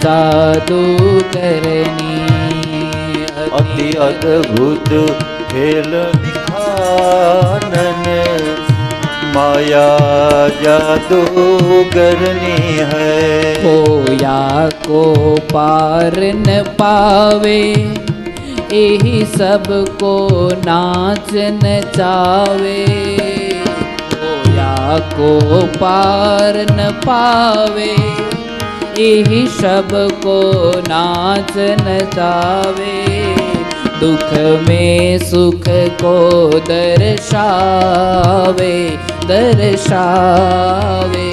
जादूगरनी અતિ અદ્ભુત ખેલ દિખાનન માયા જાદૂગરની હૈ खोया को पार न पावे यही सब को नाच नचावे खोया को पार न पावे यही सब को नाच नचावे दुख में सुख को दर्शावे दर्शावे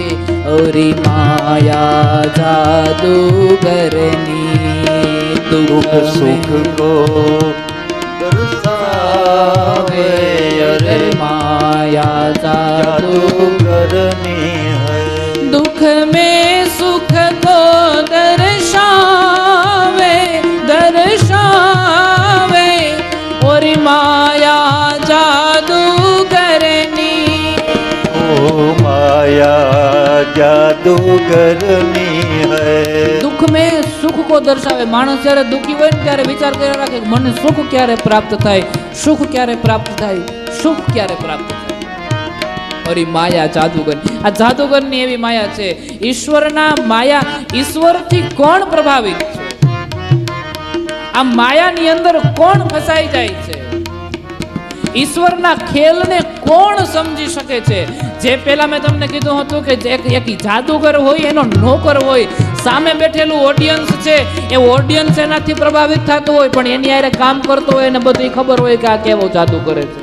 औरी माया जादूगरनी दुख सुख को દર્શાવે અરે माया જાદૂગરની હૈ दुख में सुख को दर्शावे दर्शावे और माया जादूगरनी ઓ માયા જાદૂગરની હૈ दुख में सुख को दर्शावे मानस જ્યારે દુખી હોય ને ત્યારે વિચાર કરી રાખે કે મને સુખ ક્યારે પ્રાપ્ત થાય સુખ ક્યારે પ્રાપ્ત થાય સુખ ક્યારે પ્રાપ્ત થાય અરે માયા જાદુગર આ જાદુગરની એવી માયા છે ઈશ્વરના માયા ઈશ્વરથી કોણ પ્રભાવિત છે આ માયાની અંદર કોણ ફસાઈ જાય છે ઈશ્વરના ખેલને કોણ સમજી શકે છે જે પહેલા મેં તમને કીધું હતું કે એક જાદુગર હોય એનો નોકર હોય સામે બેઠેલું ઓડિયન્સ છે એ ઓડિયન્સ એનાથી પ્રભાવિત થતો હોય પણ એની હારે કામ કરતો હોય એને બધી ખબર હોય કે આ કેવો જાદુ કરે છે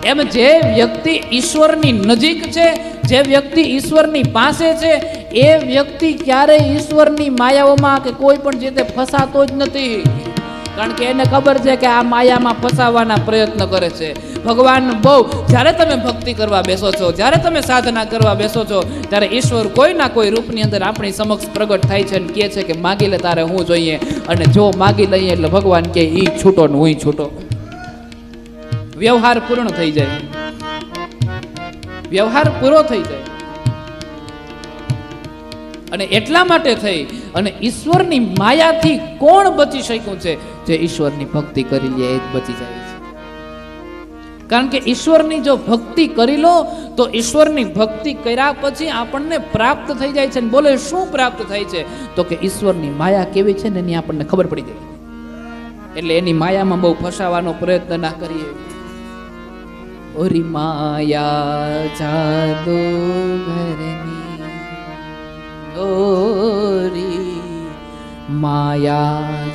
એમ જે વ્યક્તિ ઈશ્વરની નજીક છે જે વ્યક્તિ ઈશ્વરની પાસે છે એ વ્યક્તિ ક્યારેય ઈશ્વરની માયાઓમાં કે કોઈ પણ રીતે ફસાતો જ નથી કારણ કે એને ખબર છે કે આ માયામાં ફસાવાના પ્રયત્ન કરે છે ભગવાન બહુ જ્યારે તમે ભક્તિ કરવા બેસો છો જ્યારે તમે સાધના કરવા બેસો છો ત્યારે ઈશ્વર કોઈ ના કોઈ રૂપની અંદર આપણી સમક્ષ પ્રગટ થાય છે અને કહે છે કે માગી લે તારે હું જોઈએ અને જો માગી લઈએ એટલે ભગવાન કે ઈ છૂટો ને હું છૂટો વ્યવહાર પૂર્ણ થઈ જાય વ્યવહાર પૂરો થઈ જાય અને એટલા માટે થઈ અને ઈશ્વરની માયાથી કોણ બચી શક્યું છે જે ઈશ્વરની ભક્તિ કરી લે એ જ બચી જાય છે કારણ કે ઈશ્વરની જો ભક્તિ કરી લો તો ઈશ્વરની ભક્તિ કર્યા પછી આપણને પ્રાપ્ત થઈ જાય છે ને બોલે શું પ્રાપ્ત થાય છે તો કે ઈશ્વરની માયા કેવી છે ને એની આપણને ખબર પડી જાય એટલે એની માયામાં બહુ ફસાવાનો પ્રયત્ન ના કરીએ ઓરી માયા જાદુગરની ઓરી માયા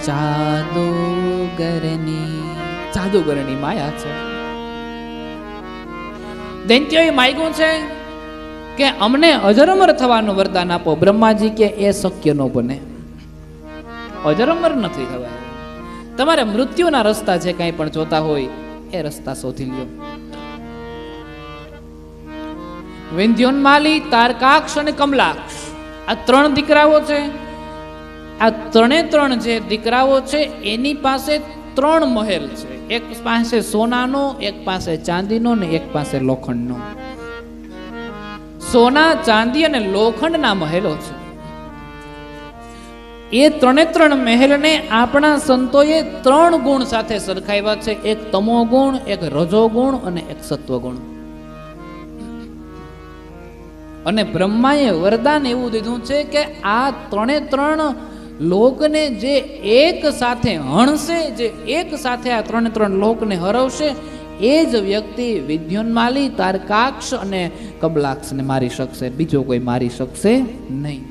જાદુગરની માયા છે દૈત્યોએ માગ્યું છે કે અમને અજરમર થવાનું વરદાન આપો બ્રહ્માજી કે એ શક્ય ન બને અજરમર નથી થવાય તમારે મૃત્યુના રસ્તા જે કાંઈ પણ જોતા હોય એ રસ્તા શોધી લ્યો વિંધ્યોન્માલી તારકાક્ષ અને કમલાક્ષ આ ત્રણ દીકરાઓ છે આ ત્રણે ત્રણ જે દીકરાઓ છે એની પાસે ત્રણ મહેલ છે એક પાસે સોનાનો એક પાસે ચાંદીનો ને એક પાસે લોખંડનો સોના ચાંદી અને લોખંડના મહેલો છે એ ત્રણે ત્રણ મહેલને આપણા સંતોએ ત્રણ ગુણ સાથે સરખાવ્યા છે એક તમો ગુણ એક રજો ગુણ અને એક સત્વ ગુણ અને બ્રહ્માએ વરદાન એવું દીધું છે કે આ ત્રણે ત્રણ લોકને જે એક સાથે હણશે જે એક સાથે આ ત્રણે ત્રણ લોકને હરવશે એ જ વ્યક્તિ વિદ્યોન્માલી તારકાક્ષ અને કમલાક્ષને મારી શકશે બીજો કોઈ મારી શકશે નહીં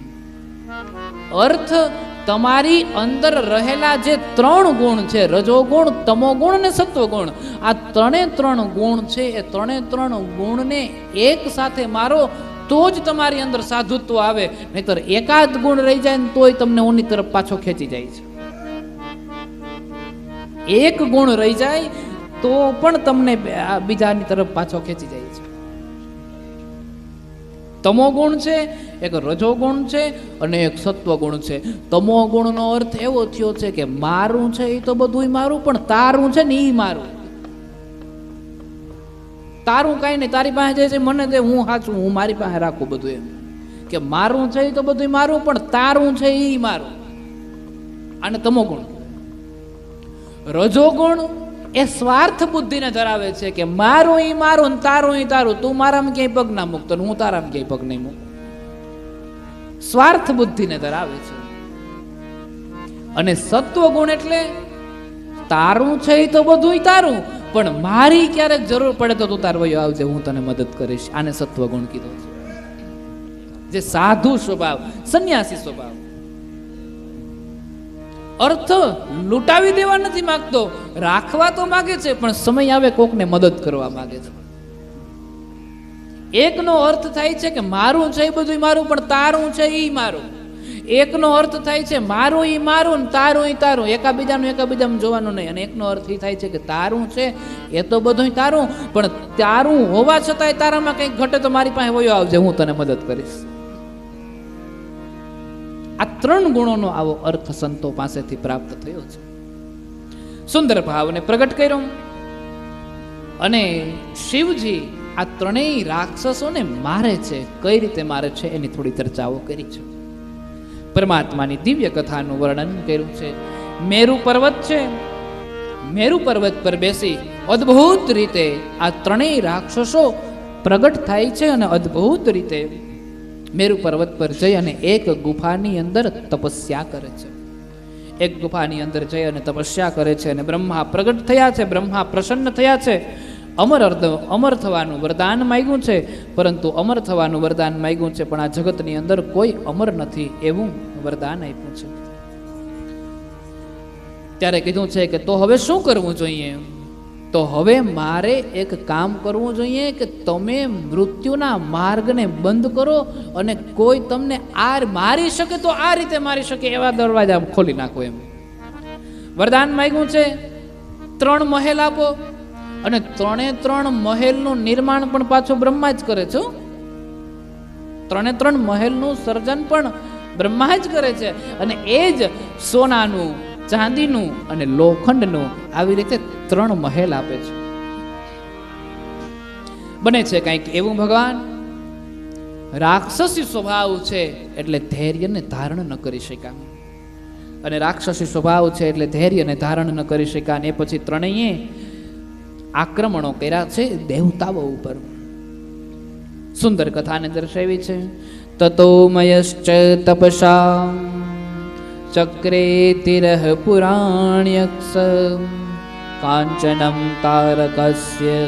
અર્થ તમારી અંદર રહેલા જે 3 ગુણ છે, રજોગુણ, તમોગુણ અને સત્વગુણ, આ 3 ગુણ છે, એ 3 ગુણને એક સાથે મારો તો જ તમારી અંદર સાધુત્વ આવે, નહીતર એકાદ ગુણ રહી જાય ને તોય તમને ઓની તરફ પાછો ખેંચી જાય છે. એક ગુણ રહી જાય તો પણ તમને બીજાની તરફ પાછો ખેંચી જાય છે. તમો ગુણ છે, એક રજોગુણ છે અને એક સત્વગુણ છે. તમો ગુણનો અર્થ એવો થયો છે કે મારું છે એ તો બધું મારું, પણ તારું છે ને એ મારું. તારું કાંઈ નહીં, તારી પાસે જે છે મને દે, હું સાચું, હું મારી પાસે રાખું બધું. એમ કે મારું છે એ તો બધું મારું, પણ તારું છે એ મારું. અને તમો ગુણ. રજોગુણ એ સ્વાર્થ બુદ્ધિને ધરાવે છે કે મારું ઈ મારું ને તારું ઈ તારું, તું મારામાં ક્યાંય પગ ના મૂકતો હું તારામાં ક્યાંય પગ નહીં મૂક. સ્વાર્થ બુદ્ધિને ધરાવે છે. અને સત્વગુણ એટલે તારું છે એ તો બધું તારું, પણ મારી ક્યારેક જરૂર પડે તો તું તાર વયો આવજે, હું તને મદદ કરીશ. આને સત્વગુણ કીધો છે. જે સાધુ સ્વભાવ, સંન્યાસી સ્વભાવ. અર્થ લૂંટાવી દેવા નથી માંગતો, રાખવા તો માંગે છે, પણ સમય આવે કોકને મદદ કરવા માંગે છે. એકનો અર્થ થાય છે કે મારું છે એ બધું મારું, પણ તારું છે એ મારું. એકનો અર્થ થાય છે મારું ઈ મારું ને તારું ઈ તારું, એકાબીજામાં જોવાનું નહીં. અને એકનો અર્થ એ થાય છે કે તારું છે એ તો બધું તારું, પણ તારું હોવા છતાંય તારામાં કંઈક ઘટે તો મારી પાસે વયો આવજે, હું તને મદદ કરીશ. આ 3 ગુણોનો આવો અર્થ સંતો પાસેથી પ્રાપ્ત થયો છે. સુંદર ભાવને પ્રગટ કર્યો. અને શિવજી આ 3 રાક્ષસોને મારે છે. કઈ રીતે મારે છે એની થોડી ચર્ચાઓ કરી છે. પરમાત્માની દિવ્ય કથાનું વર્ણન કર્યું છે. મેરુ પર્વત છે, મેરુ પર્વત પર બેસી અદ્ભુત રીતે આ 3 રાક્ષસો પ્રગટ થાય છે અને અદ્ભુત રીતે મેરુ પર્વત પર જઈ અને એક ગુફાની અંદર તપસ્યા કરે છે. એક ગુફાની અંદર જઈ અને તપસ્યા કરે છે. અને બ્રહ્મા પ્રગટ થયા છે, બ્રહ્મા પ્રસન્ન થયા છે. અમર થવાનું વરદાન માંગ્યું છે, પરંતુ અમર થવાનું વરદાન માંગ્યું છે, પણ આ જગતની અંદર કોઈ અમર નથી એવું વરદાન આપ્યું છે. ત્યારે કીધું છે કે તો હવે શું કરવું જોઈએ? તો હવે મારે એક કામ કરવું જોઈએ કે તમે મૃત્યુના માર્ગને બંધ કરો, અને કોઈ તમને મારી શકે તો આ રીતે મારી શકે એવા દરવાજા ખોલી નાખો. એમ વરદાન માંગ્યું છે. 3 મહેલ આપો, અને 3 મહેલનું નિર્માણ પણ પાછું બ્રહ્મા જ કરે છે. 3 મહેલનું સર્જન પણ બ્રહ્મા જ કરે છે. અને એ જ સોનાનું, ચાંદીનું અને લોખંડનું આવી રીતે 3 મહેલ આપે છે. બને છે કંઈક એવું ભગવાન રાક્ષસી સ્વભાવ છે એટલે ધૈર્યને ધારણ ન કરી શક્યા, અને રાક્ષસી સ્વભાવ છે એટલે ધૈર્યને ધારણ ન કરી શક્યા. અને પછી 3 આક્રમણો કર્યા છે દેવતાઓ ઉપર. સુંદર કથાને દર્શાવી છે. તતો મયશ્ચ તપસા ચક્રે તિરહ પુરાણ્યક્ષ કાંચનમ તારકસ્ય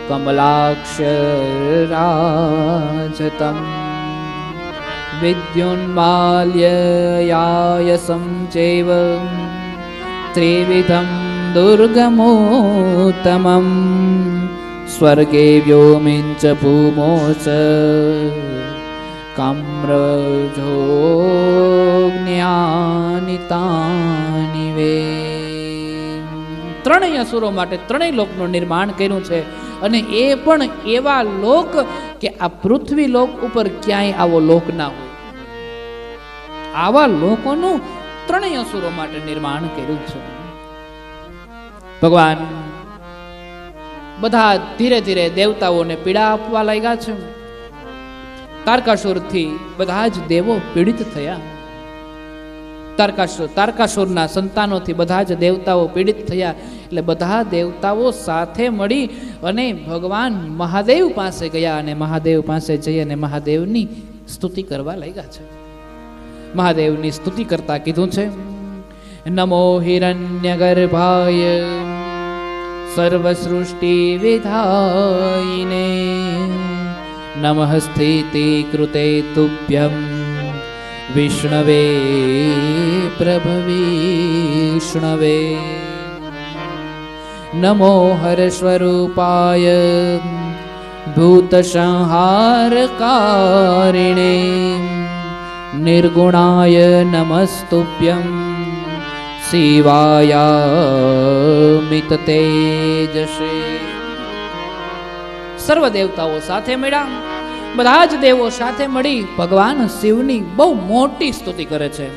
કમલાક્ષરાજતમ વિદ્યુન્માલ્યયાયસં ચૈવ ત્રિવિધમ દુર્ગમોત્તમં સ્વર્ગે વ્યોમિંચ ભૂમોચ કામ્રજોગ્ન્યાનિતાનિ વે. 3 અસુરો માટે 3 લોકનું નિર્માણ કર્યું છે. અને એ પણ એવા લોક કે આ પૃથ્વી લોક ઉપર ક્યાંય આવો લોક ના હોય. આવા લોકોનું 3 અસુરો માટે નિર્માણ કર્યું છે. ભગવાન બધા ધીરે ધીરે દેવતાઓને પીડા આપવા લાગ્યા છે. તારકાસુરથી બધા જ દેવો પીડિત થયા. તારકાસુરના સંતાનોથી બધા જ દેવતાઓ પીડિત થયા. એટલે બધા દેવતાઓ સાથે મળી અને ભગવાન મહાદેવ પાસે ગયા. અને મહાદેવ પાસે જઈ અને મહાદેવની સ્તુતિ કરવા લાગ્યા છે. મહાદેવની સ્તુતિ કરતા કીધું છે, નમો હિરણ્યગર્ભાય સર્વસૃષ્ટિ વિધાયિને નમઃ સ્થિતિ કૃતે તુભ્યં વિષ્ણવે પ્રભવિષ્ણવે નમો હર સ્વરૂપાય ભૂત સંહારકારિણે નિર્ગુણાય નમસ્તુભ્યં શિવાયામિત તેજસે. સર્વ દેવતાઓ સાથે મળ્યા, બધા જ દેવો સાથે મળી ભગવાન શિવની બહુ મોટી સ્તુતિ કરે છે.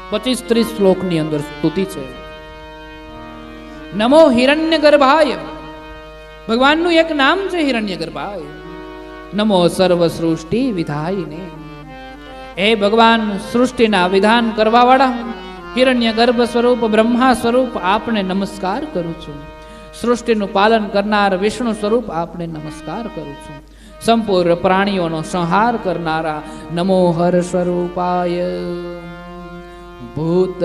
25-30 શ્લોકની અંદર સ્તુતિ છે. નમો હિરણ્યગર્ભાય, ભગવાનનું એક નામ છે હિરણ્યગર્ભાય. નમો સર્વ સૃષ્ટિ વિધાયિને, હે ભગવાન સૃષ્ટિના વિધાન કરવા વાળા હિરણ્યગર્ભ સ્વરૂપ બ્રહ્મા સ્વરૂપ આપને નમસ્કાર કરું છું. સૃષ્ટિનું પાલન કરનાર વિષ્ણુ સ્વરૂપ આપને નમસ્કાર કરું છું. સંપૂર્ણ પ્રાણીઓનો સંહાર કરનારા નમો હર સ્વરૂપાય ભૂત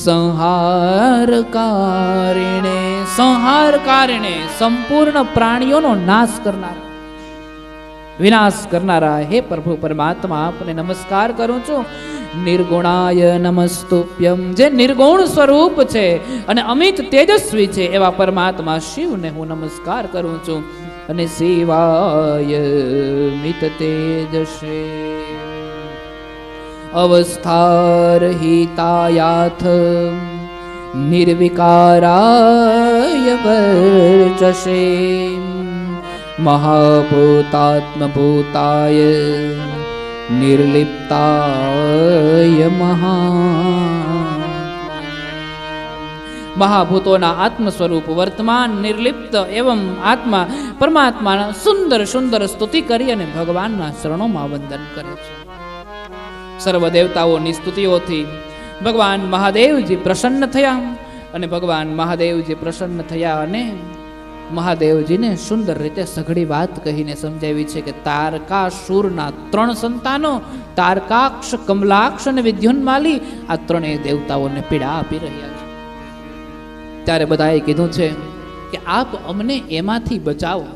સંહારકારિણે, સંહારકારિણે સંપૂર્ણ પ્રાણીઓનો નાશ કરનારા, વિનાશ કરનારા હે પ્રભુ પરમાત્મા આપને નમસ્કાર કરું છું. નિર્ગુણાય નમસ્તુભ્યમ, જે નિર્ગુણ સ્વરૂપ છે અને અમિત તેજસ્વી છે એવા પરમાત્મા શિવને હું નમસ્કાર કરું છું. અને શિવાય મિત તેજસે અવસ્થારહિતાયાથ નિર્વિકારાય વર્ચસે મહાભૂતાત્મભૂતાય નિર્લિપ્તાય મહાભૂતોના આત્મ સ્વરૂપ વર્તમાન નિર્લિપ્ત એવં આત્મા પરમાત્માના સુંદર સુંદર સ્તુતિ કરી અને ભગવાનના શરણોમાં વંદન કરે છે. સર્વ દેવતાઓની સ્તુતિઓથી ભગવાન મહાદેવજી પ્રસન્ન થયા અને ભગવાન મહાદેવજી પ્રસન્ન થયા અને મહાદેવજીને સુંદર રીતે સઘળી વાત કહીને સમજાવી છે કે તારકાસુરના 3 સંતાનો તારકાક્ષ, કમલાક્ષ અને વિદ્યુન્માલી આ ત્રણેય દેવતાઓને પીડા આપી રહ્યા છે. ત્યારે બધાએ કીધું છે કે આપ અમને એમાંથી બચાવો.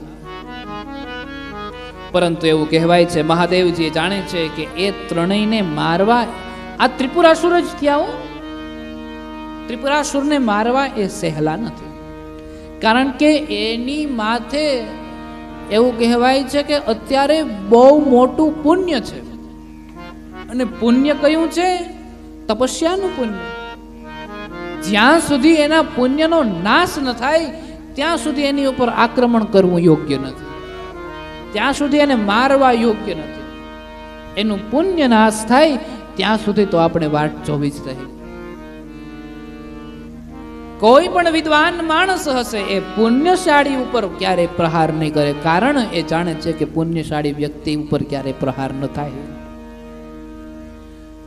પરંતુ એવું કહેવાય છે મહાદેવજી જાણે છે કે એ ત્રણેયને મારવા આ ત્રિપુરાસુર જ થયા હો. ત્રિપુરાસુરને મારવા એ સહેલા નથી, કારણ કે એની માથે એવું કહેવાય છે કે અત્યારે બહુ મોટું પુણ્ય છે. અને પુણ્ય કયું છે? તપસ્યાનું પુણ્ય. જ્યાં સુધી એના પુણ્યનો નાશ ન થાય ત્યાં સુધી એની ઉપર આક્રમણ કરવું યોગ્ય નથી, ત્યાં સુધી એને મારવા યોગ્ય નથી. એનું પુણ્ય નાશ થાય ત્યાં સુધી તો આપણે વાટ જોવી જ રહી. કોઈ પણ વિદ્વાન માણસ હશે એ પુણ્યશાળી ઉપર ક્યારે પ્રહાર નહીં કરે, કારણ એ જાણે છે કે પુણ્યશાળી વ્યક્તિ ઉપર ક્યારે પ્રહાર ન થાય.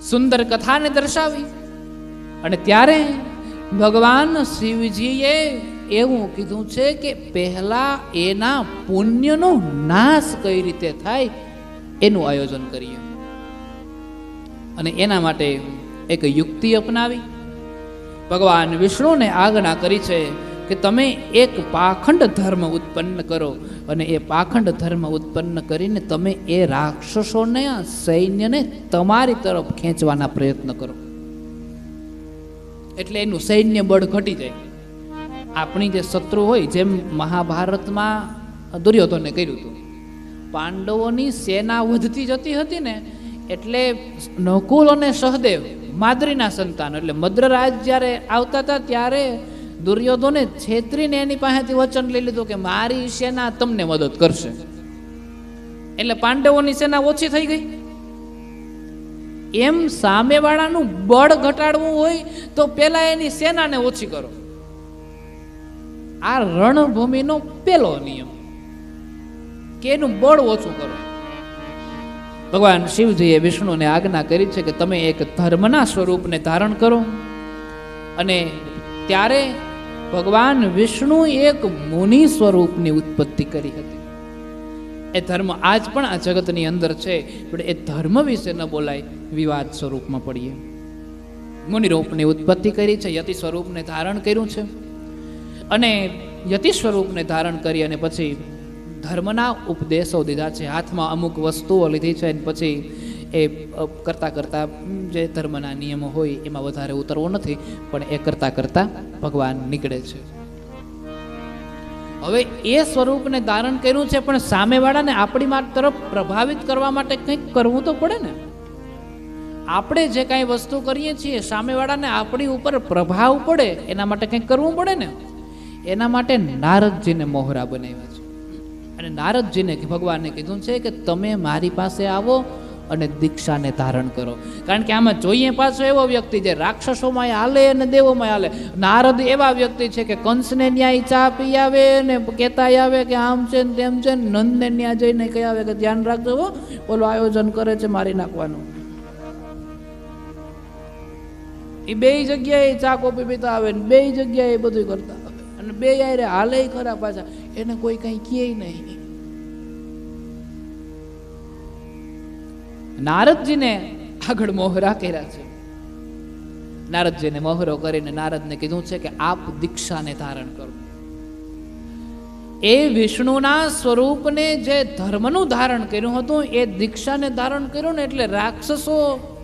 સુંદર કથાને દર્શાવી અને ત્યારે ભગવાન શિવજીએ એવું કીધું છે કે પહેલા એના પુણ્યનો નાશ કઈ રીતે થાય એનું આયોજન કરીએ. અને એના માટે એક યુક્તિ અપનાવી ભગવાન વિષ્ણુને આજ્ઞા કરી છે કે તમે એક પાખંડ ધર્મ ઉત્પન્ન કરો અને એ પાખંડ ધર્મ ઉત્પન્ન કરીને તમે એ રાક્ષસોને સૈન્યને તમારી તરફ ખેંચવાના પ્રયત્ન કરો, એટલે એનું સૈન્ય બળ ઘટી જાય. આપણી જે શત્રુ હોય, જેમ મહાભારતમાં દુર્યોધને કર્યું હતું, પાંડવોની સેના વધતી જતી હતી ને, એટલે નકુલ અને સહદેવ માદ્રીના સંતાન એટલે મદ્રરાજ જ્યારે આવતા હતા ત્યારે દુર્યોધને છેતરીને એની પાસેથી વચન લઈ લીધું કે મારી સેના તમને મદદ કરશે. એટલે પાંડવોની સેના ઓછી થઈ ગઈ. એમ સામેવાળાનું બળ ઘટાડવું હોય તો પેલા એની સેનાને ઓછી કરો. આ રણભૂમિનો પેલો નિયમ કે એનું બળ ઓછું કરો. ભગવાન શિવજીએ વિષ્ણુને આજ્ઞા કરી છે કે તમે એક ધર્મના સ્વરૂપને ધારણ કરો. અને ત્યારે ભગવાન વિષ્ણુ એક મુનિ સ્વરૂપની ઉત્પત્તિ કરી હતી. એ ધર્મ આજ પણ આ જગતની અંદર છે, પણ એ ધર્મ વિશે ન બોલાય, વિવાદ સ્વરૂપમાં પડીએ. મુનિ રૂપની ઉત્પત્તિ કરી છે, યતિ સ્વરૂપને ધારણ કર્યું છે. અને યતિ સ્વરૂપને ધારણ કરી અને પછી ધર્મના ઉપદેશો દીધા છે. હાથમાં અમુક વસ્તુઓ લીધી છે અને પછી એ કરતાં કરતાં જે ધર્મના નિયમો હોય એમાં વધારે ઉતરવો નથી, પણ એ કરતાં કરતાં ભગવાન નીકળે છે. હવે એ સ્વરૂપને ધારણ કર્યું છે, પણ સામેવાળાને આપણી તરફ પ્રભાવિત કરવા માટે કંઈક કરવું તો પડે ને. આપણે જે કાંઈ વસ્તુ કરીએ છીએ સામેવાળાને આપણી ઉપર પ્રભાવ પડે એના માટે કંઈક કરવું પડે ને. એના માટે નારદજીને મોહરા બનાવ્યા છે. અને નારદજીને ભગવાને કીધું છે કે તમે મારી પાસે આવો અને દીક્ષાને ધારણ કરો. કારણ કે આમાં જોઈએ પાછો એવો વ્યક્તિ જે રાક્ષસોમાં હાલે અને દેવોમાં હાલે. નારદ એવા વ્યક્તિ છે કે કંસને ન્યાય ચા પી આવે ને કહેતા આવે કે આમ છે ને તેમ છે ને, નંદને ન્યા જઈને કહી આવે કે ધ્યાન રાખજો હો, ઓલો આયોજન કરે છે મારી નાખવાનું. એ બે જગ્યાએ ચા કોપી પીતા આવે ને બે જગ્યાએ બધું કરતા આવે અને બે યારે હાલે ખરા પાછા, એને કોઈ કઈ કહે નહીં. નારદજીને આગળ મોહરા કર્યા છે. નારદજીને મોહરો કરીને નારદને કીધું છે કે આપ દીક્ષાને ધારણ કરો. એ વિષ્ણુના સ્વરૂપને જે ધર્મનું ધારણ કર્યું હતું એ દીક્ષાને ધારણ કર્યું ને એટલે રાક્ષસો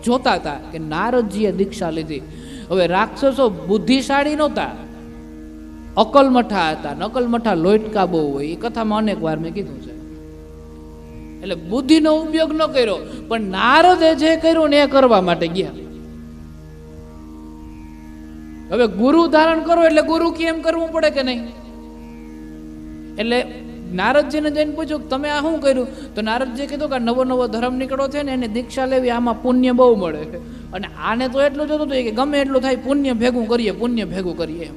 જોતા હતા કે નારદજીએ દીક્ષા લીધી. હવે રાક્ષસો બુદ્ધિશાળી નહોતા, અકલમઠા હતા. નકલમઠા લોટકા બહુ હોય, એ કથામાં અનેક વાર મેં કીધું છે. એટલે બુદ્ધિનો ઉપયોગ ન કર્યો, પણ નારદે જે કર્યું ને એ કરવા માટે ગયા. હવે ગુરુ ધારણ કરો એટલે ગુરુ કેમ કરવું પડે કે નહીં. એટલે નારદજીને જઈને પૂછ્યું તમે આ શું કર્યું, તો નારદજી કીધું કે નવો નવો ધર્મ નીકળો છે ને એને દીક્ષા લેવી, આમાં પુણ્ય બહુ મળે. અને આને તો એટલું જોતું હતું કે ગમે એટલું થાય પુણ્ય ભેગું કરીએ, પુણ્ય ભેગું કરીએ.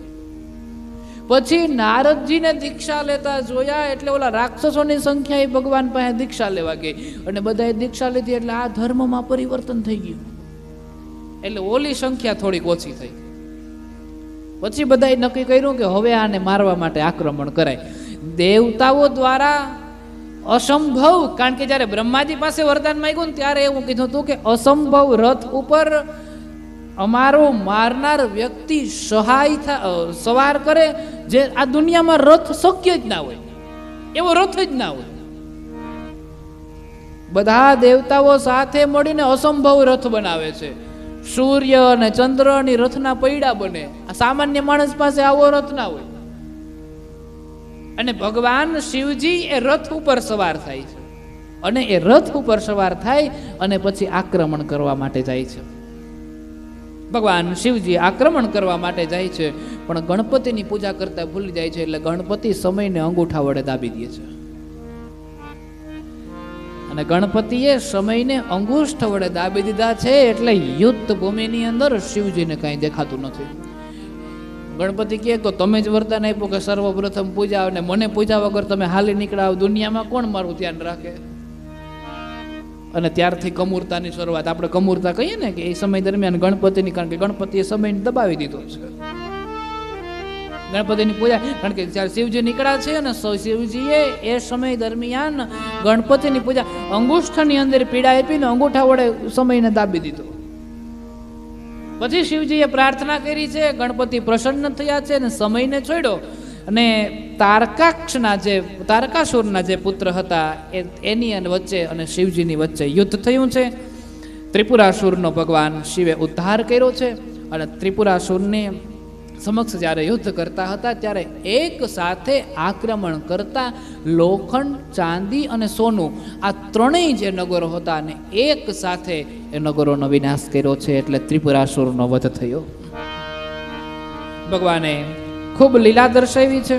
પછી નારદજીને દીક્ષા લેતા જોયા એટલે ઓલા રાક્ષસોની સંખ્યા ભગવાન પાસે દીક્ષા લેવા ગઈ અને બધાએ દીક્ષા લીધી એટલે આ ધર્મમાં પરિવર્તન થઈ ગયું. એટલે ઓલી સંખ્યા થોડીક ઓછી થઈ. પછી બધાએ નક્કી કર્યું કે હવે આને મારવા માટે આક્રમણ કરાય. દેવતાઓ દ્વારા અસંભવ, કારણ કે જ્યારે બ્રહ્માજી પાસે વરદાન માંગ્યું ને ત્યારે એવું કીધું હતું કે અસંભવ રથ ઉપર અમારો મારનાર વ્યક્તિ સવાર કરે જે આ દુનિયામાં રથ શક્ય જ ના હોય, એવો રથ જ ના હોય. બધા દેવતાઓ સાથે મળીને અસંભવ રથ બનાવે છે. સૂર્ય અને ચંદ્રની રથના પૈડા બને. આ સામાન્ય માણસ પાસે આવો રથ ના હોય. અને ભગવાન શિવજી એ રથ ઉપર સવાર થાય છે અને એ રથ ઉપર સવાર થાય અને પછી આક્રમણ કરવા માટે જાય છે. ભગવાન શિવજી આક્રમણ કરવા માટે જાય છે, પણ ગણપતિની પૂજા કરતા ભૂલી જાય છે. એટલે ગણપતિ સમયને અંગૂઠા વડે દાબી દે છે. અને ગણપતિએ સમયને અંગુષ્ઠ વડે દાબી દીધા છે. એટલે યુદ્ધ ભૂમિની અંદર શિવજીને કઈ દેખાતું નથી. ગણપતિ કહે તો તમે જ વરદાન આપ્યું કે સર્વપ્રથમ પૂજા, અને મને પૂજા વગર તમે હાલી નીકળ્યા, દુનિયામાં કોણ મારું ધ્યાન રાખે. અને ત્યારથી કમૂરતાની શરૂઆત. આપણે કમૂરતા કહીએ ને કે એ સમય દરમિયાન ગણપતિની, કારણ કે ગણપતિએ સમયને દબાવી દીધો છે. ગણપતિની પૂજા, કારણ કે જ્યારે શિવજી નીકળ્યા છે અને શિવજીએ એ સમય દરમિયાન ગણપતિની પૂજા અંગુષ્ઠની અંદર પીડા આપીને અંગૂઠા વડે સમયને દાબી દીધો. પછી શિવજીએ પ્રાર્થના કરી છે, ગણપતિ પ્રસન્ન થયા છે અને સમયને છોડ્યો. અને તારકાસુરના જે પુત્ર હતા એની વચ્ચે અને શિવજીની વચ્ચે યુદ્ધ થયું છે. ત્રિપુરાસુરનો ભગવાન શિવે ઉદ્ધાર કર્યો છે. અને ત્રિપુરાસુરની સમક્ષ જ્યારે યુદ્ધ કરતા હતા ત્યારે એક સાથે આક્રમણ કરતા લોખંડ, ચાંદી અને સોનું, આ ત્રણેય જે નગરો હતા અને એક સાથે એ નગરોનો વિનાશ કર્યો છે. એટલે ત્રિપુરાસુરનો વધ થયો. ભગવાને ખૂબ લીલા દર્શાવી છે.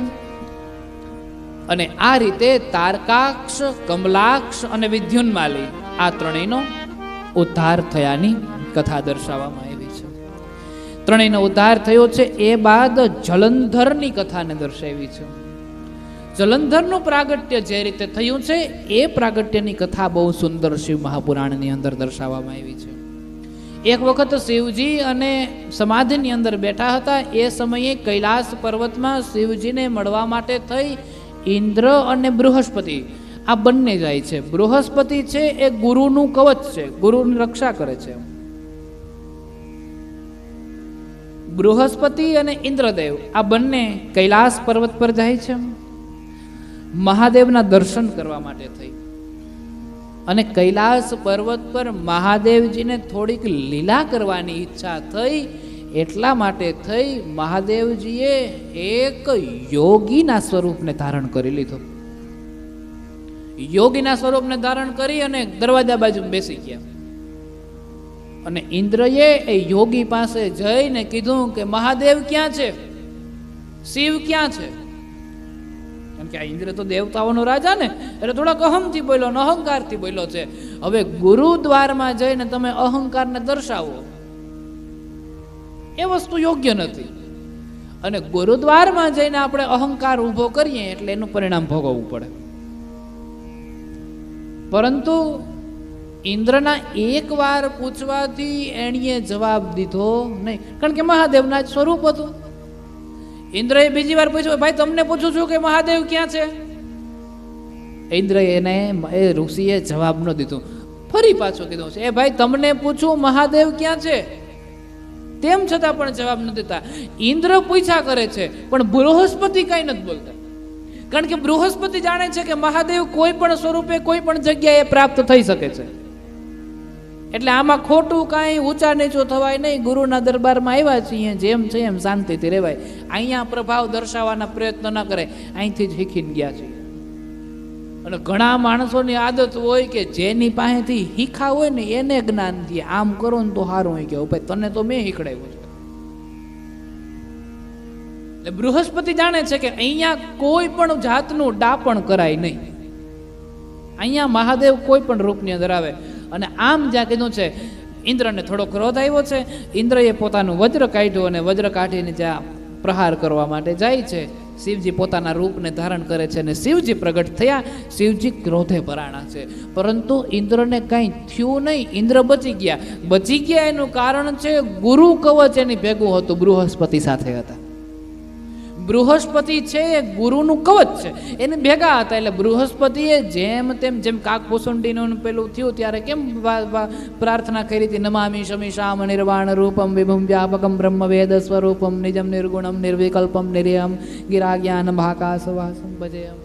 અને આ રીતે તારકાક્ષ, કમલાક્ષ અને વિદ્યુન્માલી આ ત્રણેયનો ઉદ્ધાર થયાની કથા દર્શાવવામાં આવી છે. ત્રણેયનો ઉદ્ધાર થયો છે. એ બાદ જલંધરની કથાને દર્શાવી છે. જલંધરનું પ્રાગટ્ય જે રીતે થયું છે એ પ્રાગટ્યની કથા બહુ સુંદર શિવ મહાપુરાણની અંદર દર્શાવવામાં આવી છે. એક વખત શિવજી અને સમાધિની અંદર બેઠા હતા. એ સમયે કૈલાસ પર્વતમાં શિવજીને મળવા માટે થઈ ઇન્દ્ર અને બૃહસ્પતિ આ બંને જાય છે. બૃહસ્પતિ છે એ ગુરુનું કવચ છે, ગુરુની રક્ષા કરે છે. બૃહસ્પતિ અને ઇન્દ્રદેવ આ બંને કૈલાસ પર્વત પર જાય છે મહાદેવના દર્શન કરવા માટે થઈ. અને કૈલાસ પર્વત પર મહાદેવજીને થોડીક લીલા કરવાની ઈચ્છા થઈ, એટલા માટે થઈ મહાદેવજીએ એક યોગીના સ્વરૂપને ધારણ કરી લીધું. યોગીના સ્વરૂપને ધારણ કરી અને દરવાજા બાજુ બેસી ગયા. અને ઇન્દ્રએ એ યોગી પાસે જઈને કીધું કે મહાદેવ ક્યાં છે, શિવ ક્યાં છે? કારણ કે આ ઇન્દ્ર તો દેવતાઓનો રાજા ને, એટલે થોડાક અહમથી બોલ્યો, અહંકારથી બોલ્યો છે. હવે ગુરુદ્વારમાં જઈને તમે અહંકારને દર્શાવો એ વસ્તુ યોગ્ય નથી. અને ગુરુદ્વારમાં જઈને આપણે અહંકાર ઊભો કરીએ એટલે એનું પરિણામ ભોગવવું પડે. પરંતુ ઇન્દ્રના એક વાર પૂછવાથી એણીએ જવાબ દીધો નહીં, કારણ કે મહાદેવના જ સ્વરૂપ હતું. ઇન્દ્રએ બીજી વાર પૂછ્યું, ભાઈ તમને પૂછું છું કે મહાદેવ ક્યાં છે? ઇન્દ્રએ એને એ ઋષિએ જવાબ ન દીધું. ફરી પાછું કીધું છે, એ ભાઈ તમને પૂછું મહાદેવ ક્યાં છે? તેમ છતાં પણ જવાબ ન દેતા. ઇન્દ્ર પૂછ્યા કરે છે પણ બૃહસ્પતિ કઈ નથી બોલતા, કારણ કે બૃહસ્પતિ જાણે છે કે મહાદેવ કોઈ પણ સ્વરૂપે કોઈ પણ જગ્યાએ પ્રાપ્ત થઈ શકે છે. એટલે આમાં ખોટું કાંઈ ઊંચા નીચું થવાય નહીં. ગુરુના દરબારમાં આવ્યા છીએ, જેમ છે એમ શાંતિથી રહેવાય. અહીંયા પ્રભાવ દર્શાવવાના પ્રયત્ન ના કરે, અહીંથી જ શીખીને ગયા છીએ. અને ઘણા માણસોની આદત હોય કે જેની પાસેથી શીખા હોય ને એને જ્ઞાન દે, આમ કરો ને તો સારું હોય કે ભાઈ તને તો મેં શીખડાવ્યું છે. એટલે બૃહસ્પતિ જાણે છે કે અહીંયા કોઈ પણ જાતનું ડાપણ કરાય નહીં. અહીંયા મહાદેવ કોઈ પણ રૂપની અંદર આવે. અને આમ જ્યાં કીધું છે, ઇન્દ્રને થોડો ક્રોધ આવ્યો છે. ઇન્દ્રએ પોતાનું વજ્ર કાઢ્યું અને વજ્ર કાઢીને જ્યાં પ્રહાર કરવા માટે જાય છે, શિવજી પોતાના રૂપને ધારણ કરે છે અને શિવજી પ્રગટ થયા. શિવજી ક્રોધે પરાણા છે, પરંતુ ઇન્દ્રને કાંઈ થયું નહીં. ઇન્દ્ર બચી ગયા. બચી ગયા એનું કારણ છે ગુરુ કવચ એની ભેગું હતું, બૃહસ્પતિ સાથે હતા. બૃહસ્પતિ છે એ ગુરુનું કવચ છે, એને ભેગા હતા. એટલે બૃહસ્પતિએ જેમ તેમ, જેમ કાકભૂષુંડીનું પેલું થયું ત્યારે કેમ પ્રાર્થના કરી હતી, નમામિ શમિશામ નિર્વાણ રૂપમ વિભુમ વ્યાપકમ બ્રહ્મ વેદ સ્વરૂપમ નિજમ નિર્ગુણમ નિર્વિકલ્પમ નિર્યમ ગિરા જ્ઞાન ભાકાસવાસમ ભજેયમ.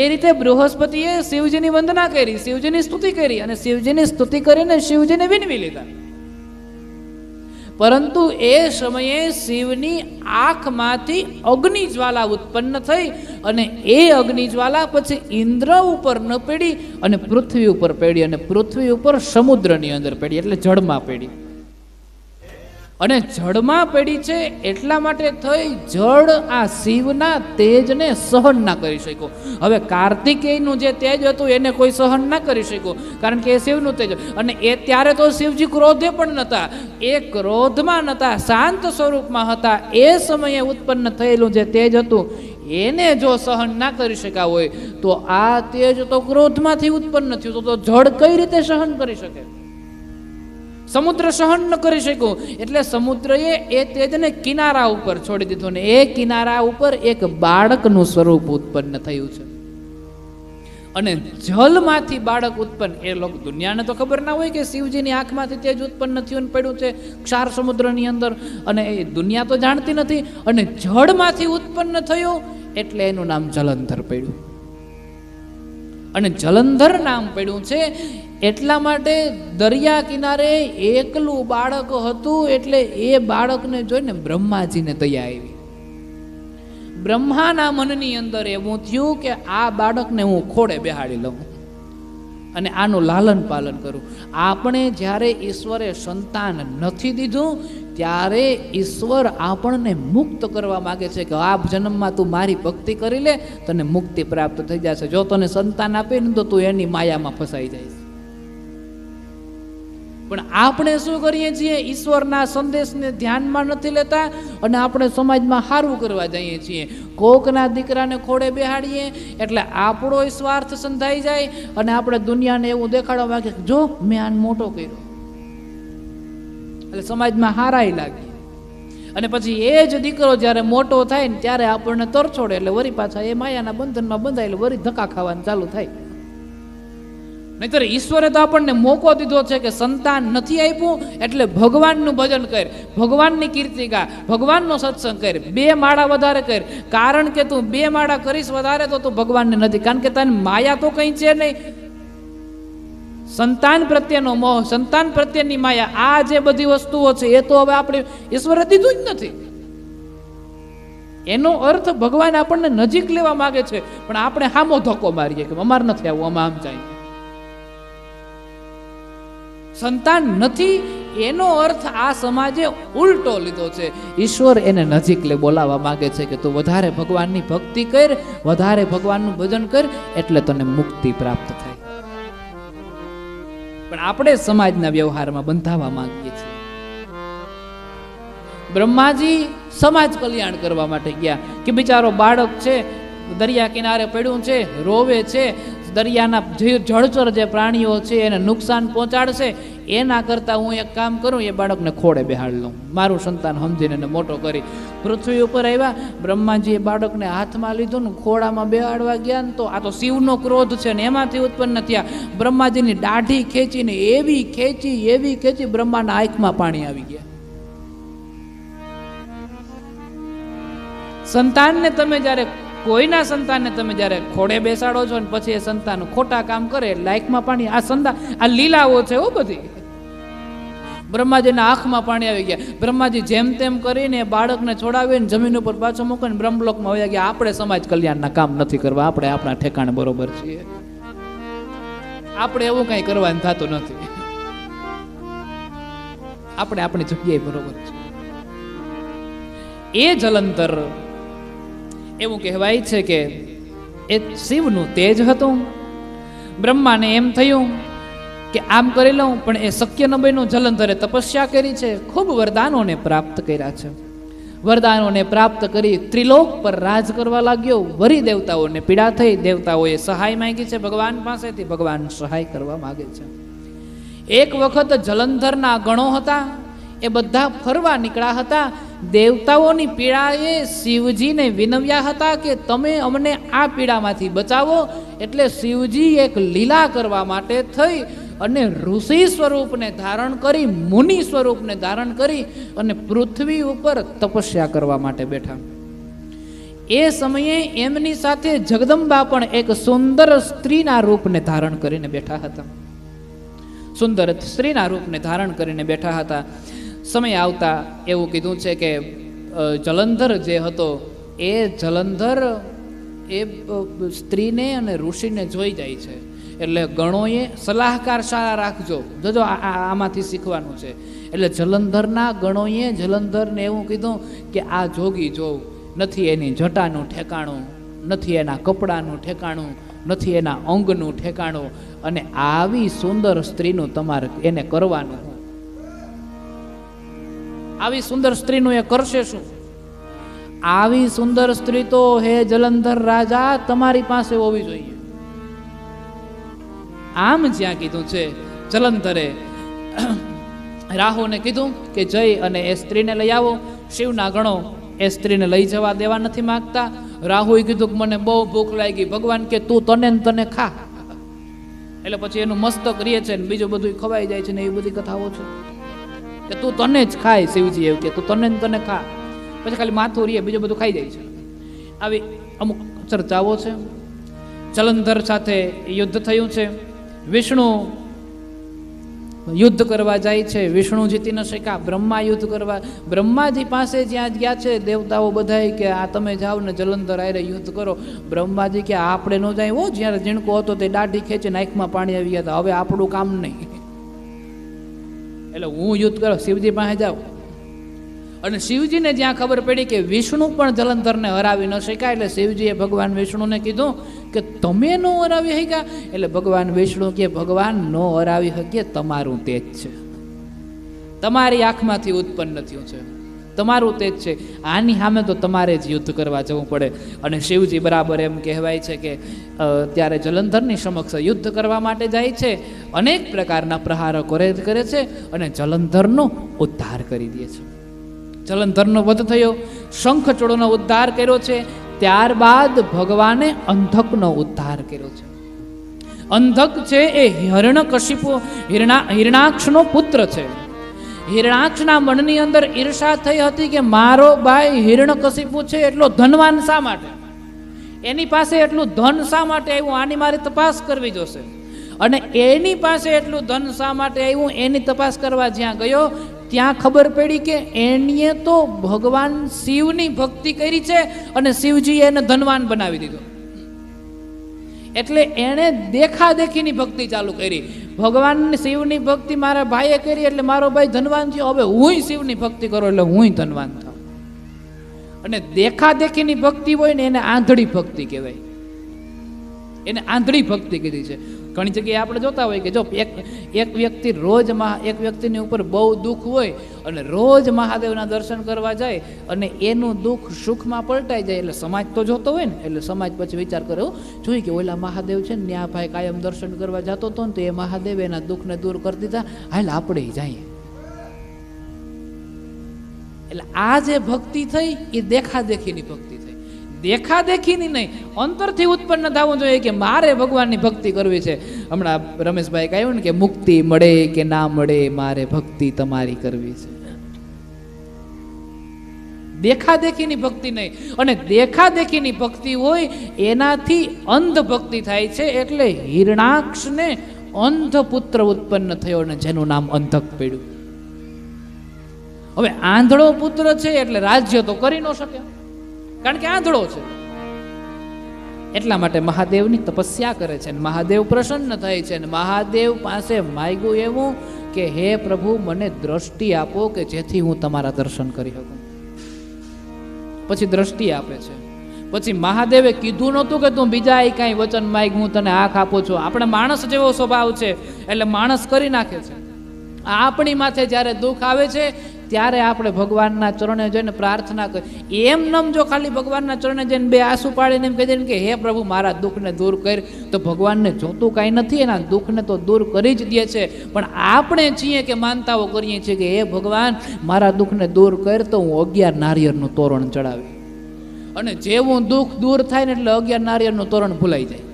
એ રીતે બૃહસ્પતિએ શિવજીની વંદના કરી, શિવજીની સ્તુતિ કરી, અને શિવજીની સ્તુતિ કરીને શિવજીને વિનવી લીધા. પરંતુ એ સમયે શિવની આંખમાંથી અગ્નિ જ્વાલા ઉત્પન્ન થઈ, અને એ અગ્નિ જ્વાલા પછી ઇન્દ્ર ઉપર ન પડી અને પૃથ્વી ઉપર પડી, અને પૃથ્વી ઉપર સમુદ્રની અંદર પડી, એટલે જળમાં પડી. અને જળમાં પડી છે એટલા માટે થઈ, જળ આ શિવના તેજને સહન ના કરી શક્યો. હવે કાર્તિકેયનું જે તેજ હતું એને કોઈ સહન ના કરી શક્યું, કારણ કે એ શિવનું તેજ. અને એ ત્યારે તો શિવજી ક્રોધે પણ નહોતા, એ ક્રોધમાં નહોતા, શાંત સ્વરૂપમાં હતા. એ સમયે ઉત્પન્ન થયેલું જે તેજ હતું એને જો સહન ના કરી શક્યા હોય તો આ તેજ તો ક્રોધમાંથી ઉત્પન્ન થયું, તો જળ કઈ રીતે સહન કરી શકે? સમુદ્ર સહન ન કરી શક્યું. એટલે સમુદ્રએ એ તેજને કિનારા ઉપર છોડી દીધું, ને એ કિનારા ઉપર એક બાળકનું સ્વરૂપ ઉત્પન્ન થયું છે. અને જલમાંથી બાળક ઉત્પન્ન, એ લોકો દુનિયાને તો ખબર ના હોય કે શિવજીની આંખમાંથી તેજ ઉત્પન્ન થયું ને પડ્યું છે ક્ષાર સમુદ્રની અંદર, અને એ દુનિયા તો જાણતી નથી. અને જળમાંથી ઉત્પન્ન થયું એટલે એનું નામ જલંધર પડ્યું. અને જલંધર નામ પડ્યું છે એટલા માટે દરિયા કિનારે એકલું બાળક હતું, એટલે એ બાળકને જોઈને બ્રહ્માજીને દયા આવી. બ્રહ્માના મનની અંદર એવું થયું કે આ બાળકને હું ખોડે બેહાડી લઉં અને આનું લાલન પાલન કરું. આપણે જ્યારે ઈશ્વરે સંતાન નથી દીધું ત્યારે ઈશ્વર આપણને મુક્ત કરવા માગે છે કે આ જન્મમાં તું મારી ભક્તિ કરી લે, તને મુક્તિ પ્રાપ્ત થઈ જશે. જો તને સંતાન આપે ને તો તું એની માયામાં ફસાઈ જાય. પણ આપણે શું કરીએ છીએ, ઈશ્વરના સંદેશને ધ્યાનમાં નથી લેતા અને આપણે સમાજમાં સારું કરવા જઈએ છીએ. કોકના દીકરાને ખોડે બેહાડીએ એટલે આપણો સ્વાર્થ સંધાઈ જાય અને આપણે દુનિયાને એવું દેખાડવા માંગે જો મેં આને મોટો કર્યો, એટલે સમાજમાં હારાઈ લાગી. અને પછી એ જ દીકરો જ્યારે મોટો થાય ને ત્યારે આપણને તરછોડે, એટલે વરી પાછા એ માયાના બંધનમાં બંધાય, એટલે વરી ધક્કા ખાવાનું ચાલુ થાય. નહીતર ઈશ્વરે તો આપણને મોકો દીધો છે કે સંતાન નથી આપ્યું એટલે ભગવાનનું ભજન કર, ભગવાનની કીર્તિ ગા, ભગવાનનો સત્સંગ કર, 2 માળા વધારે કર. કારણ કે તું 2 માળા કરીશ વધારે તો તું ભગવાનને નથી, કારણ કે તને માયા તો કંઈ છે નહીં. સંતાન પ્રત્યેનો મોહ, સંતાન પ્રત્યેની માયા, આ જે બધી વસ્તુઓ છે એ તો હવે આપણે ઈશ્વરે દીધું જ નથી. એનો અર્થ ભગવાન આપણને નજીક લેવા માંગે છે, પણ આપણે હામો ધક્કો મારીએ કે અમાર નથી આવું, આમ જાય. સંતાન નથી એનો અર્થ આ સમાજે ઉલટો લીધો છે. ઈશ્વર એને નજીક બોલાવવા માંગે છે કે તું વધારે ભગવાનની ભક્તિ કર, વધારે ભગવાનનું ભજન કર, એટલે તને મુક્તિ પ્રાપ્ત થાય. પણ આપણે સમાજના વ્યવહારમાં બંધાવા માંગીએ છીએ. બ્રહ્માજી સમાજ કલ્યાણ કરવા માટે ગયા કે બિચારો બાળક છે, દરિયા કિનારે પડ્યું છે, રોવે છે, દરિયાના જળચર જે પ્રાણીઓ છે એને નુકસાન પહોંચાડશે, એના કરતા હું એક કામ કરું, એ બાળકને ખોળે બેહાડ લઉં, મારું સંતાન સમજીને એને મોટો કરી. પૃથ્વી ઉપર આવ્યા, બ્રહ્માજીએ બાળકને હાથમાં લીધું ને ખોળામાં બેહાડવા ગયા ને તો આ તો શિવનો ક્રોધ છે ને એમાંથી ઉત્પન્ન થયા. બ્રહ્માજીની દાઢી ખેંચીને એવી ખેંચી બ્રહ્માના આંખમાં પાણી આવી ગયા. સંતાનને તમે જ્યારે કોઈના સંતાનને તમે જ્યારે ખોડે બેસાડો છો ને પછી એ સંતાન ખોટા કામ કરે લાઈકમાં પાણી, આ લીલાઓ છે હો બધી. બ્રહ્માજીના આંખમાં પાણી આવી ગયા. બ્રહ્માજી જેમ તેમ કરીને બાળકને છોડાવીને જમીન ઉપર પાછો મૂકીને બ્રહ્મલોકમાં વયા ગયા. આપણે સમાજ કલ્યાણના કામ નથી કરવા, આપણે આપણા ઠેકાણે બરોબર છીએ, આપણે એવું કઈ કરવાનું થતું નથી, આપણે આપણી જગ્યાએ બરોબર છે. એ જલંધર એવું કહેવાય છે કે એ શિવનું તેજ હતું. બ્રહ્માને એમ થયું કે આમ કરી લઉં, પણ એ શક્ય ન બન્યું. જલંધરે તપસ્યા કરી છે, ખૂબ વરદાનોને પ્રાપ્ત કર્યા છે. વરદાનોને પ્રાપ્ત કરી ત્રિલોક પર રાજ કરવા લાગ્યો. વરી દેવતાઓને પીડા થઈ, દેવતાઓએ સહાય માંગી છે ભગવાન પાસેથી, ભગવાન સહાય કરવા માંગે છે. એક વખત જલંધરના ગણો હતા, એ બધા ફરવા નીકળ્યા હતા. દેવતાઓની પીડાએ શિવજીને વિનવ્યા હતા કે તમે અમને આ પીડામાંથી બચાવો. એટલે શિવજી એક લીલા કરવા માટે થઈ અને ઋષિ સ્વરૂપને ધારણ કરી, મુનિ સ્વરૂપને ધારણ કરી અને પૃથ્વી ઉપર તપસ્યા કરવા માટે બેઠા. એ સમયે એમની સાથે જગદંબા પણ એક સુંદર સ્ત્રીના રૂપને ધારણ કરીને બેઠા હતા. સુંદર સ્ત્રીના રૂપને ધારણ કરીને બેઠા હતા. સમય આવતા એવું કીધું છે કે જલંધર જે હતો એ જલંધર એ સ્ત્રીને અને ઋષિને જોઈ જાય છે. એટલે ગણોએ સલાહકાર સારા રાખજો, જોજો આમાંથી શીખવાનું છે. એટલે જલંધરના ગણોએ જલંધરને એવું કીધું કે આ જોગી જોવ, નથી એની જટાનું ઠેકાણું, નથી એના કપડાનું ઠેકાણું, નથી એના અંગનું ઠેકાણું, અને આવી સુંદર સ્ત્રીનું તમારે એને કરવાનું. આવી સુંદર સ્ત્રીનું એ કરશે શું? આવી સુંદર સ્ત્રી તો હે જલંધર રાજા તમારી પાસે હોવી જોઈએ. આમ જ્યાં કીધું છે, જલંધરે રાહુને કીધું કે જઈ અને એ સ્ત્રીને લઈ આવો. શિવના ગણો એ સ્ત્રીને લઈ જવા દેવા નથી માંગતા. રાહુએ કીધું કે મને બહુ ભૂખ લાગી. ભગવાન કે તું તને ને તને ખા. એટલે પછી એનું મસ્તક રીએ છે ને બીજું બધું ખવાઈ જાય છે ને એવી બધી કથાઓ છે કે તું તને જ ખાય. શિવજી એવું કે તું તને ને તને ખા, પછી ખાલી માથું રીએ, બીજું બધું ખાઈ જાય છે. આવી અમુક ચર્ચાઓ છે. જલંધર સાથે યુદ્ધ થયું છે. વિષ્ણુ યુદ્ધ કરવા જાય છે, વિષ્ણુ જીતી ન શક્યા. બ્રહ્મા યુદ્ધ કરવા, બ્રહ્માજી પાસે જ્યાં ગયા છે દેવતાઓ બધાય કે આ તમે જાઓ ને જલંધર આરે યુદ્ધ કરો. બ્રહ્માજી કે આપણે ન જાય હો, જ્યારે ઝીણકો હતો તે દાઢી ખેંચીને આંખમાં પાણી આવી ગયા હતા, હવે આપણું કામ નહીં. એટલે હું યુદ્ધ કરો, શિવજી પાસે જાઉં. અને શિવજીને જ્યાં ખબર પડી કે વિષ્ણુ પણ જલંધરને હરાવી ન શક્યા, એટલે શિવજીએ ભગવાન વિષ્ણુને કીધું કે તમે ન હરાવી શક્યા? એટલે ભગવાન વિષ્ણુ કે ભગવાન ન હરાવી શકીએ, તમારું તેજ છે, તમારી આંખમાંથી ઉત્પન્ન થયું છે, તમારું તેજ છે. આની સામે તો તમારે જ યુદ્ધ કરવા જવું પડે. અને શિવજી બરાબર એમ કહેવાય છે કે ત્યારે જલંધરની સમક્ષ યુદ્ધ કરવા માટે જાય છે. અનેક પ્રકારના પ્રહારો કરે છે અને જલંધરનો ઉદ્ધાર કરી દે છે. જલંધરનો વધ થયો, શંખચૂડનો ઉદ્ધાર કર્યો છે. ત્યારબાદ ભગવાને અંધકનો ઉદ્ધાર કર્યો છે. અંધક છે એ હિરણ્યકશિપુ હિરણાક્ષનો પુત્ર છે. હિરણાક્ષના મનની અંદર ઈર્ષા થઈ હતી કે મારો ભાઈ હિરણ્યકશિપુ છે એટલો ધનવાન શા માટે, એની પાસે એટલું ધન શા માટે આવ્યું, આની મારે તપાસ કરવી જોશે. અને એની પાસે એટલું ધન શા માટે આવ્યું એની તપાસ કરવા જ્યાં ગયો ત્યાં ખબર પડી કે એણીએ તો ભગવાન શિવની ભક્તિ કરી છે અને શિવજીએ એને ધનવાન બનાવી દીધો. એટલે એણે દેખાદેખીની ભક્તિ ચાલુ કરી. ભગવાન શિવની ભક્તિ મારા ભાઈએ કરી એટલે મારો ભાઈ ધનવાન થયો, હવે હુંય શિવની ભક્તિ કરું એટલે હુંય ધનવાન થાઉં. અને દેખાદેખીની ભક્તિ હોય ને એને આંધળી ભક્તિ કહેવાય. એને આંધળી ભક્તિ કીધી છે. ઘણી જગ્યાએ આપણે જોતા હોય કે જો એક વ્યક્તિ રોજ એક વ્યક્તિની ઉપર બહુ દુઃખ હોય અને રોજ મહાદેવના દર્શન કરવા જાય અને એનું દુઃખ સુખમાં પલટાઈ જાય એટલે સમાજ તો જોતો હોય ને એટલે સમાજ પછી વિચાર કરે જોઈ કે ઓલા મહાદેવ છે ને આ ભાઈ કાયમ દર્શન કરવા જતો હતો ને તો એ મહાદેવ એના દુઃખને દૂર કરી દીધા, હાલ આપણે જઈએ. એટલે આ જે ભક્તિ થઈ એ દેખાદેખીની ભક્તિ થઈ. દેખાદેખીની નહીં, અંતરથી ઉત્પન્ન થવું જોઈએ કે મારે ભગવાનની ભક્તિ કરવી છે. હમણાં રમેશભાઈ કહ્યું ને કે મુક્તિ મળે કે ના મળે મારે ભક્તિ તમારી કરવી છે. દેખાદેખીની ભક્તિ નહીં. અને દેખાદેખીની ભક્તિ હોય એનાથી અંધ ભક્તિ થાય છે. એટલે હિરણાક્ષને અંધ પુત્ર ઉત્પન્ન થયો અને જેનું નામ અંધક પડ્યું. હવે આંધળો પુત્ર છે એટલે રાજ્ય તો કરી ન શકે, કારણ કે આંધળો છે. એટલા માટે મહાદેવની તપસ્યા કરે છે અને મહાદેવ પ્રસન્ન થાય છે અને મહાદેવ પાસે માગ્યું એવું કે હે પ્રભુ મને દ્રષ્ટિ આપો કે જેથી હું તમારા દર્શન કરી શકું. પછી દ્રષ્ટિ આપે છે. પછી મહાદેવે કીધું નહોતું કે તું બીજા કાંઈ વચન માગ હું તને આંખ આપું છું. આપણે માણસ જેવો સ્વભાવ છે એટલે માણસ કરી નાખે છે. આપણી માથે જ્યારે દુઃખ આવે છે ત્યારે આપણે ભગવાનના ચરણે જઈને પ્રાર્થના કરી. એમ નમ જો ખાલી ભગવાનના ચરણે જઈને બે આંસુ પાડીને એમ કહી દે કે હે પ્રભુ મારા દુઃખને દૂર કર, તો ભગવાનને જોતું કાંઈ નથી, એના દુઃખને તો દૂર કરી જ દે છે. પણ આપણે છીએ કે માનતાઓ કરીએ છીએ કે હે ભગવાન મારા દુઃખને દૂર કર તો હું 11 નારિયેળનું તોરણ ચડાવી. અને જેવું દુઃખ દૂર થાય ને એટલે 11 નારિયેળનું તોરણ ભૂલાઈ જાય.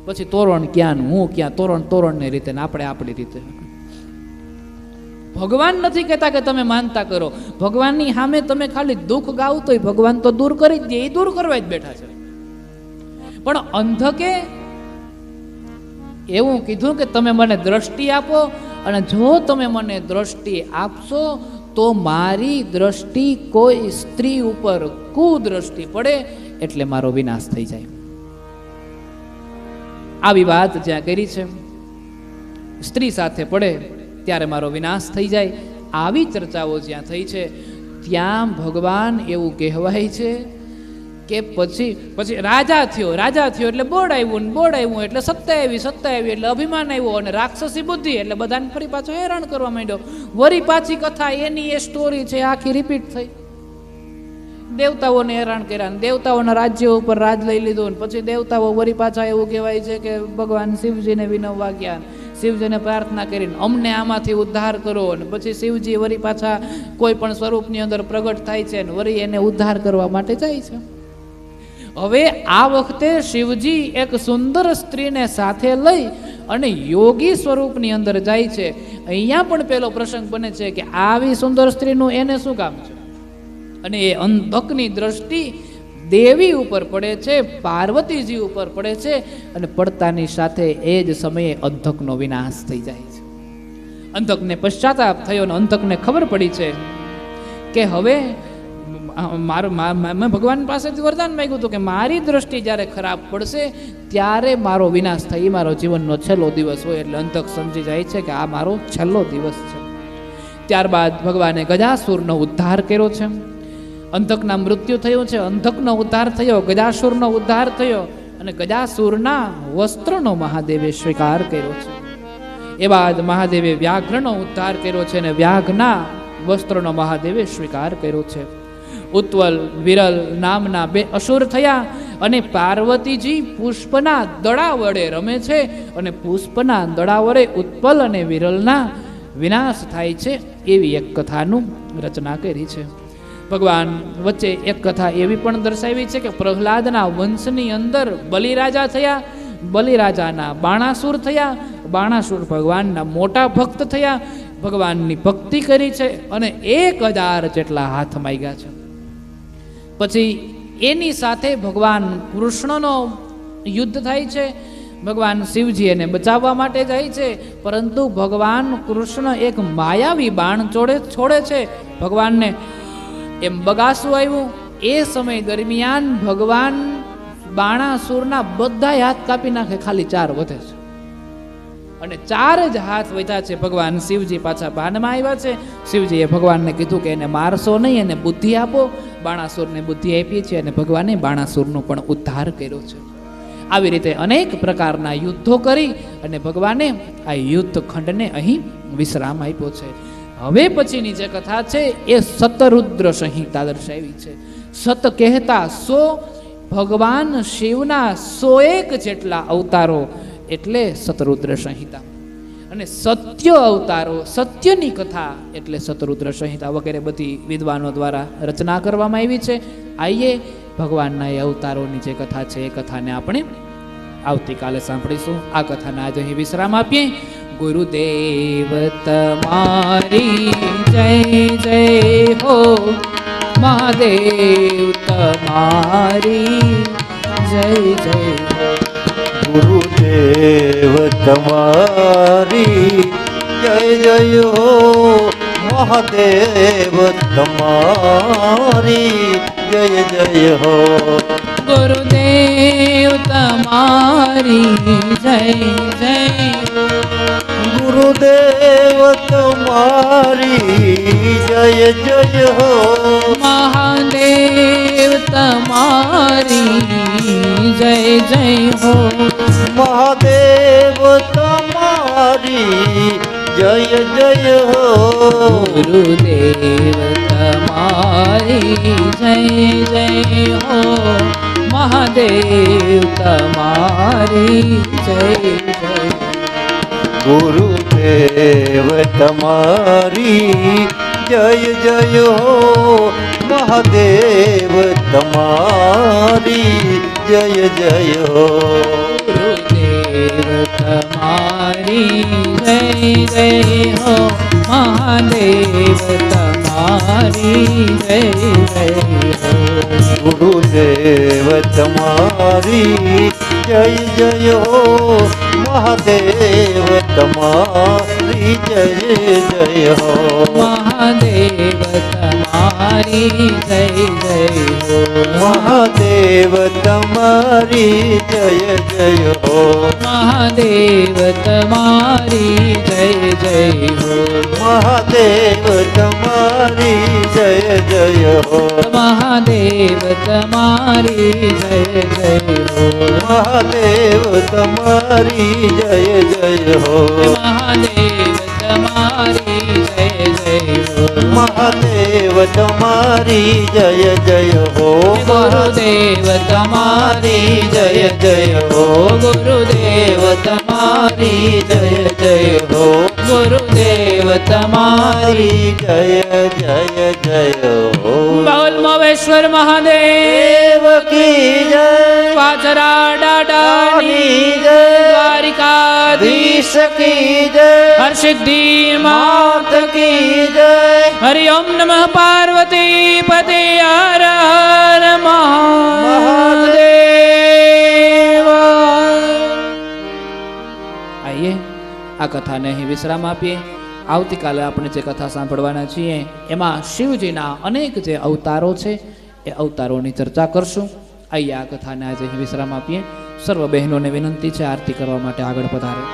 પછી તોરણ ક્યાં હું ક્યાં, તોરણની રીતે ને આપણે આપણી રીતે. ભગવાન નથી કહેતા કે તમે માનતા કરો. ભગવાનની સામે તમે ખાલી દુઃખ ગાવ તો ભગવાન તો દૂર કરી જ દે, એ દૂર કરવા જ બેઠા છે. પણ અંધકે એવું કીધું કે તમે મને દ્રષ્ટિ આપો અને જો તમે મને દ્રષ્ટિ આપશો તો મારી દ્રષ્ટિ કોઈ સ્ત્રી ઉપર કુદ્રષ્ટિ પડે એટલે મારો વિનાશ થઈ જાય. આવી વાત જ્યાં કરી છે, સ્ત્રી સાથે પડે ત્યારે મારો વિનાશ થઈ જાય, આવી ચર્ચાઓ જ્યાં થઈ છે ત્યાં ભગવાન એવું કહેવાય છે કે પછી રાજા થયો એટલે બોર્ડ આવ્યું એટલે સત્તા આવી એટલે અભિમાન આવ્યો અને રાક્ષસી બુદ્ધિ એટલે બધાને ફરી પાછો હેરાન કરવા માંડ્યો. વરી પાછી કથા એની એ સ્ટોરી છે આખી રિપીટ થઈ. દેવતાઓને હેરાન કર્યા, દેવતાઓના રાજ્ય ઉપર રાજ લઈ લીધું, પછી દેવતાઓ વરી પાછા એવું કહેવાય છે કે ભગવાન શિવજીને વિનવવા ગયા, શિવજીને પ્રાર્થના કરીને અમને આમાંથી ઉદ્ધાર કરો. અને પછી શિવજી વરી પાછા કોઈ પણ સ્વરૂપની અંદર પ્રગટ થાય છે અને વરી એને ઉદ્ધાર કરવા માટે જાય છે. હવે આ વખતે શિવજી એક સુંદર સ્ત્રીને સાથે લઈ અને યોગી સ્વરૂપની અંદર જાય છે. અહીંયા પણ પેલો પ્રસંગ બને છે કે આવી સુંદર સ્ત્રીનું એને શું કામ છે? અને એ અંધકની દ્રષ્ટિ દેવી ઉપર પડે છે, પાર્વતીજી ઉપર પડે છે અને પડતાની સાથે એ જ સમયે અંધકનો વિનાશ થઈ જાય છે. અંધકને પશ્ચાતાપ થયો અને અંધકને ખબર પડી છે કે હવે મેં ભગવાન પાસેથી વરદાન માંગ્યું હતું કે મારી દ્રષ્ટિ જ્યારે ખરાબ પડશે ત્યારે મારો વિનાશ થાય, એ મારો જીવનનો છેલ્લો દિવસ હોય. એટલે અંધક સમજી જાય છે કે આ મારો છેલ્લો દિવસ છે. ત્યારબાદ ભગવાને ગજાસુરનો ઉદ્ધાર કર્યો છે. અંધકના મૃત્યુ થયું છે, અંધકનો ઉદ્ધાર થયો, ગજાસુરનો ઉદ્ધાર થયો અને ગજાસુરના વસ્ત્રનો મહાદેવે સ્વીકાર કર્યો છે. એ બાદ મહાદેવે વ્યાઘ્રનો ઉદ્ધાર કર્યો છે અને વ્યાઘના વસ્ત્રનો મહાદેવે સ્વીકાર કર્યો છે. ઉત્વલ વિરલ નામના 2 અસુર થયા અને પાર્વતીજી પુષ્પના દડા વડે રમે છે અને પુષ્પના દડા વડે ઉત્પલ અને વિરલના વિનાશ થાય છે. એવી એક કથાનું રચના કરી છે. ભગવાન વચ્ચે એક કથા એવી પણ દર્શાવી છે કે પ્રહલાદના વંશની અંદર બલિરાજા થયા, બલિરાજાના બાણાસુર થયા, બાણાસુર ભગવાનના મોટા ભક્ત થયા, ભગવાનની ભક્તિ કરી છે અને 1000 જેટલા હાથ માંગ્યા છે. પછી એની સાથે ભગવાન કૃષ્ણનો યુદ્ધ થાય છે ભગવાન શિવજી એને બચાવવા માટે જાય છે, પરંતુ ભગવાન કૃષ્ણ એક માયાવી બાણ છોડે છે. ભગવાનને એમ બગાસું આવ્યું. એ સમય દરમિયાન ભગવાન બાણાસુરના બધા હાથ કાપી નાખે, ખાલી 4 વધે છે. અને 4 જ હાથ વધ્યા છે. ભગવાન શિવજી પાછા ભાનમાં આવ્યા છે. શિવજીએ ભગવાનને કીધું કે એને મારશો નહીં, એને બુદ્ધિ આપો. બાણાસુરને બુદ્ધિ આપી છે અને ભગવાને બાણાસુરનો પણ ઉદ્ધાર કર્યો છે. આવી રીતે અનેક પ્રકારના યુદ્ધો કરી અને ભગવાને આ યુદ્ધ ખંડને અહીં વિશ્રામ આપ્યો છે. હવે પછીની જે કથા છે એ સતરુદ્ર સંહિતા દર્શાવી છે. સત કહેતા 100, ભગવાન શિવના 101 જેટલા અવતારો એટલે સતરુદ્ર સંહિતા. અને સત્ય અવતારો, સત્યની કથા એટલે સતરુદ્ર સંહિતા વગેરે બધી વિદ્વાનો દ્વારા રચના કરવામાં આવી છે. આઈએ ભગવાનના એ અવતારોની જે કથા છે એ કથાને આપણે આવતીકાલે સાંભળીશું. આ કથાને આજે અહીં વિશ્રામ આપીએ. ગુરુદેવ તમારી જય જય હો, મહાદેવ તમારી જય જય હો. ગુરુદેવ તમારી જય જય હો, મહાદેવ તમારી જય જય હો. ગુરુદેવ તમારી જય જય, ગુરુદેવ તમારી જય જય હો, મહાદેવ તમારી જય જય હો. મહાદેવ તમારી જય જય હો. ગુરુદેવ તમારી જય જય હો, મહાદેવ તમારી જય જય. ગુરુદેવ તમારી જય જય હો, મહાદેવ તમારી જય જય હો. ગુરુદેવ તમારી જય જય હો, મહાદેવ તમારી જય જય હો. ગુરુદેવ તમારી જય જય હો, મહાદેવ તમારી જય જય હો. મહાદેવ તમારી જય જય હો, મહાદેવ તમારી જય જય હો. મહાદેવ તમારી જય જય હો, મહાદેવ તમારી જય જય હો. મહાદેવ તમારી જય જય હો, મહાદેવ તમારી જય જય હો. મહાદેવ તમારી જય જય હો, મહાદેવ તમારી જય જય હો. ગુરુદેવ તમારી જય જય હો, ગુરુદેવ તમારી જય જય હો, ગુરુદેવ તમારી જય જય જય હો. બોલ મહેશ્વર મહાદેવ કી જય. વાજરા દાદાની જય. દ્વારિકાધીશ કી જય. હરસિદ્ધિ માત કી જય. હરિ ઓમ નમઃ પાર્વતી પતે હર હર મહાદેવ. આઈએ આ કથાને અહીં વિશ્રામ આપીએ. આવતીકાલે આપણે જે કથા સાંભળવાના છીએ એમાં શિવજીના અનેક જે અવતારો છે એ અવતારોની ચર્ચા કરશું. આઈએ આ કથાને આજે અહીં વિશ્રામ આપીએ. સર્વ બહેનોને વિનંતી છે આરતી કરવા માટે આગળ પધારે.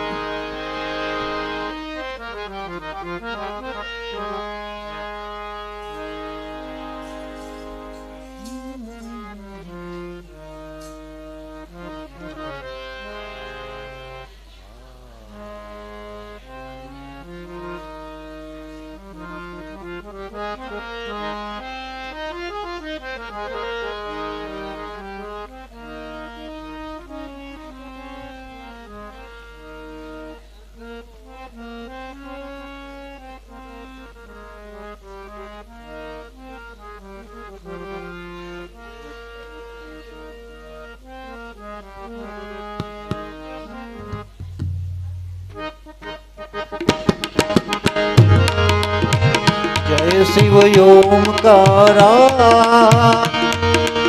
जय शिव ओमकारा,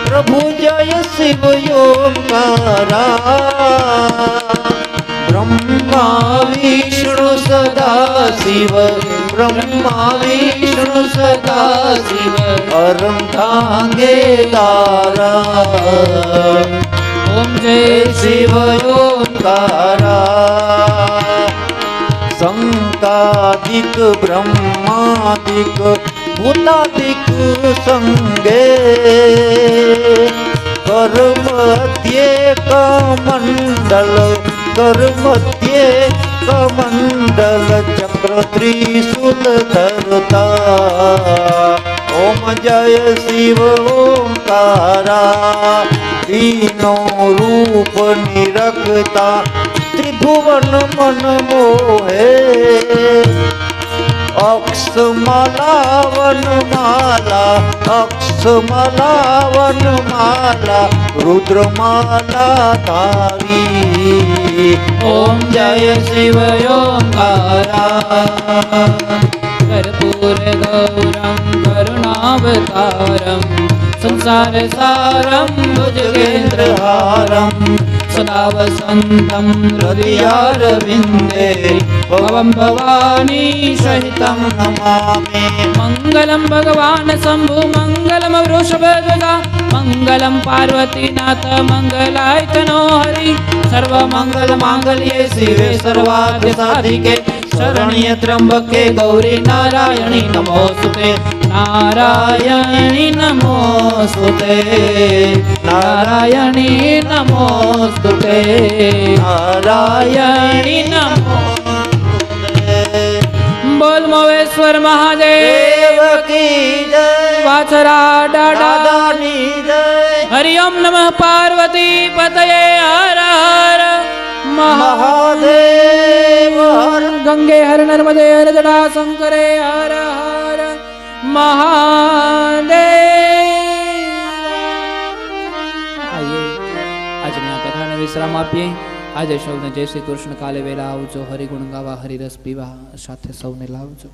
प्रभु जय शिव ओमकारा. શિવ બ્રહ્મા વિષ્ણુ સદા શિવ અર્ધાંગે તારા ઓમ જય શિવ ઓંકારા શંકાદિક બ્રહ્માદિક ભૂતાદિક સંગે કર્મધ્યે કમંડલ કર્મધ્યે કમંડલ ચક્ર ત્રિશુલ ધરતા ઓમ જય શિવ ઓંકારા ઈનો રૂપ નિરખતા ત્રિભુવન મન મોહે અક્ષમાલા વનમાલા અક્ષમાલા વનમાલા રુદ્રમાલા ધારી ઓમ જય શિવ ઓંકારા કર્પૂર ગૌરમ કરુણાવતારમ સંસાર સારમ ભુજગેન્દ્રહારમ સદા વસંતમ હૃદયારવિંદે ભવમ ભવાની સહિતમ નમામિ મંગલમ ભગવાન શંભુ મંગલમ વૃષભધ્વજા મંગલમ પાર્વતીનાથ મંગલાય તનો હરિ સર્વ મંગલ માંગલ્યે શિવે સર્વાર્થ સાધિકે શરણ્ય ત્રંબકે ગૌરી નારાયણી નમોસ્તુતે નારાયણી નમોસ્તુતે નારાયણી નમોસ્તુતે નારાયણી નમો બોલ મોવેશ્વર મહાદેવ દેવ કી જય વાછરા દાદા દાદાની જય હરિ ઓમ નમઃ પાર્વતી પતયે હર હર મહાદેવ હર ગંગે હર નર્મદે હર જડા શંકરે હર હર મહાદેવ આજની આ કથાને વિશ્રામ આપીએ. આજે સૌને જય શ્રી કૃષ્ણ. કાલે વેલા આવજો. હરિગુણ ગાવા હરિરસ પીવા સાથે સૌને લાવજો.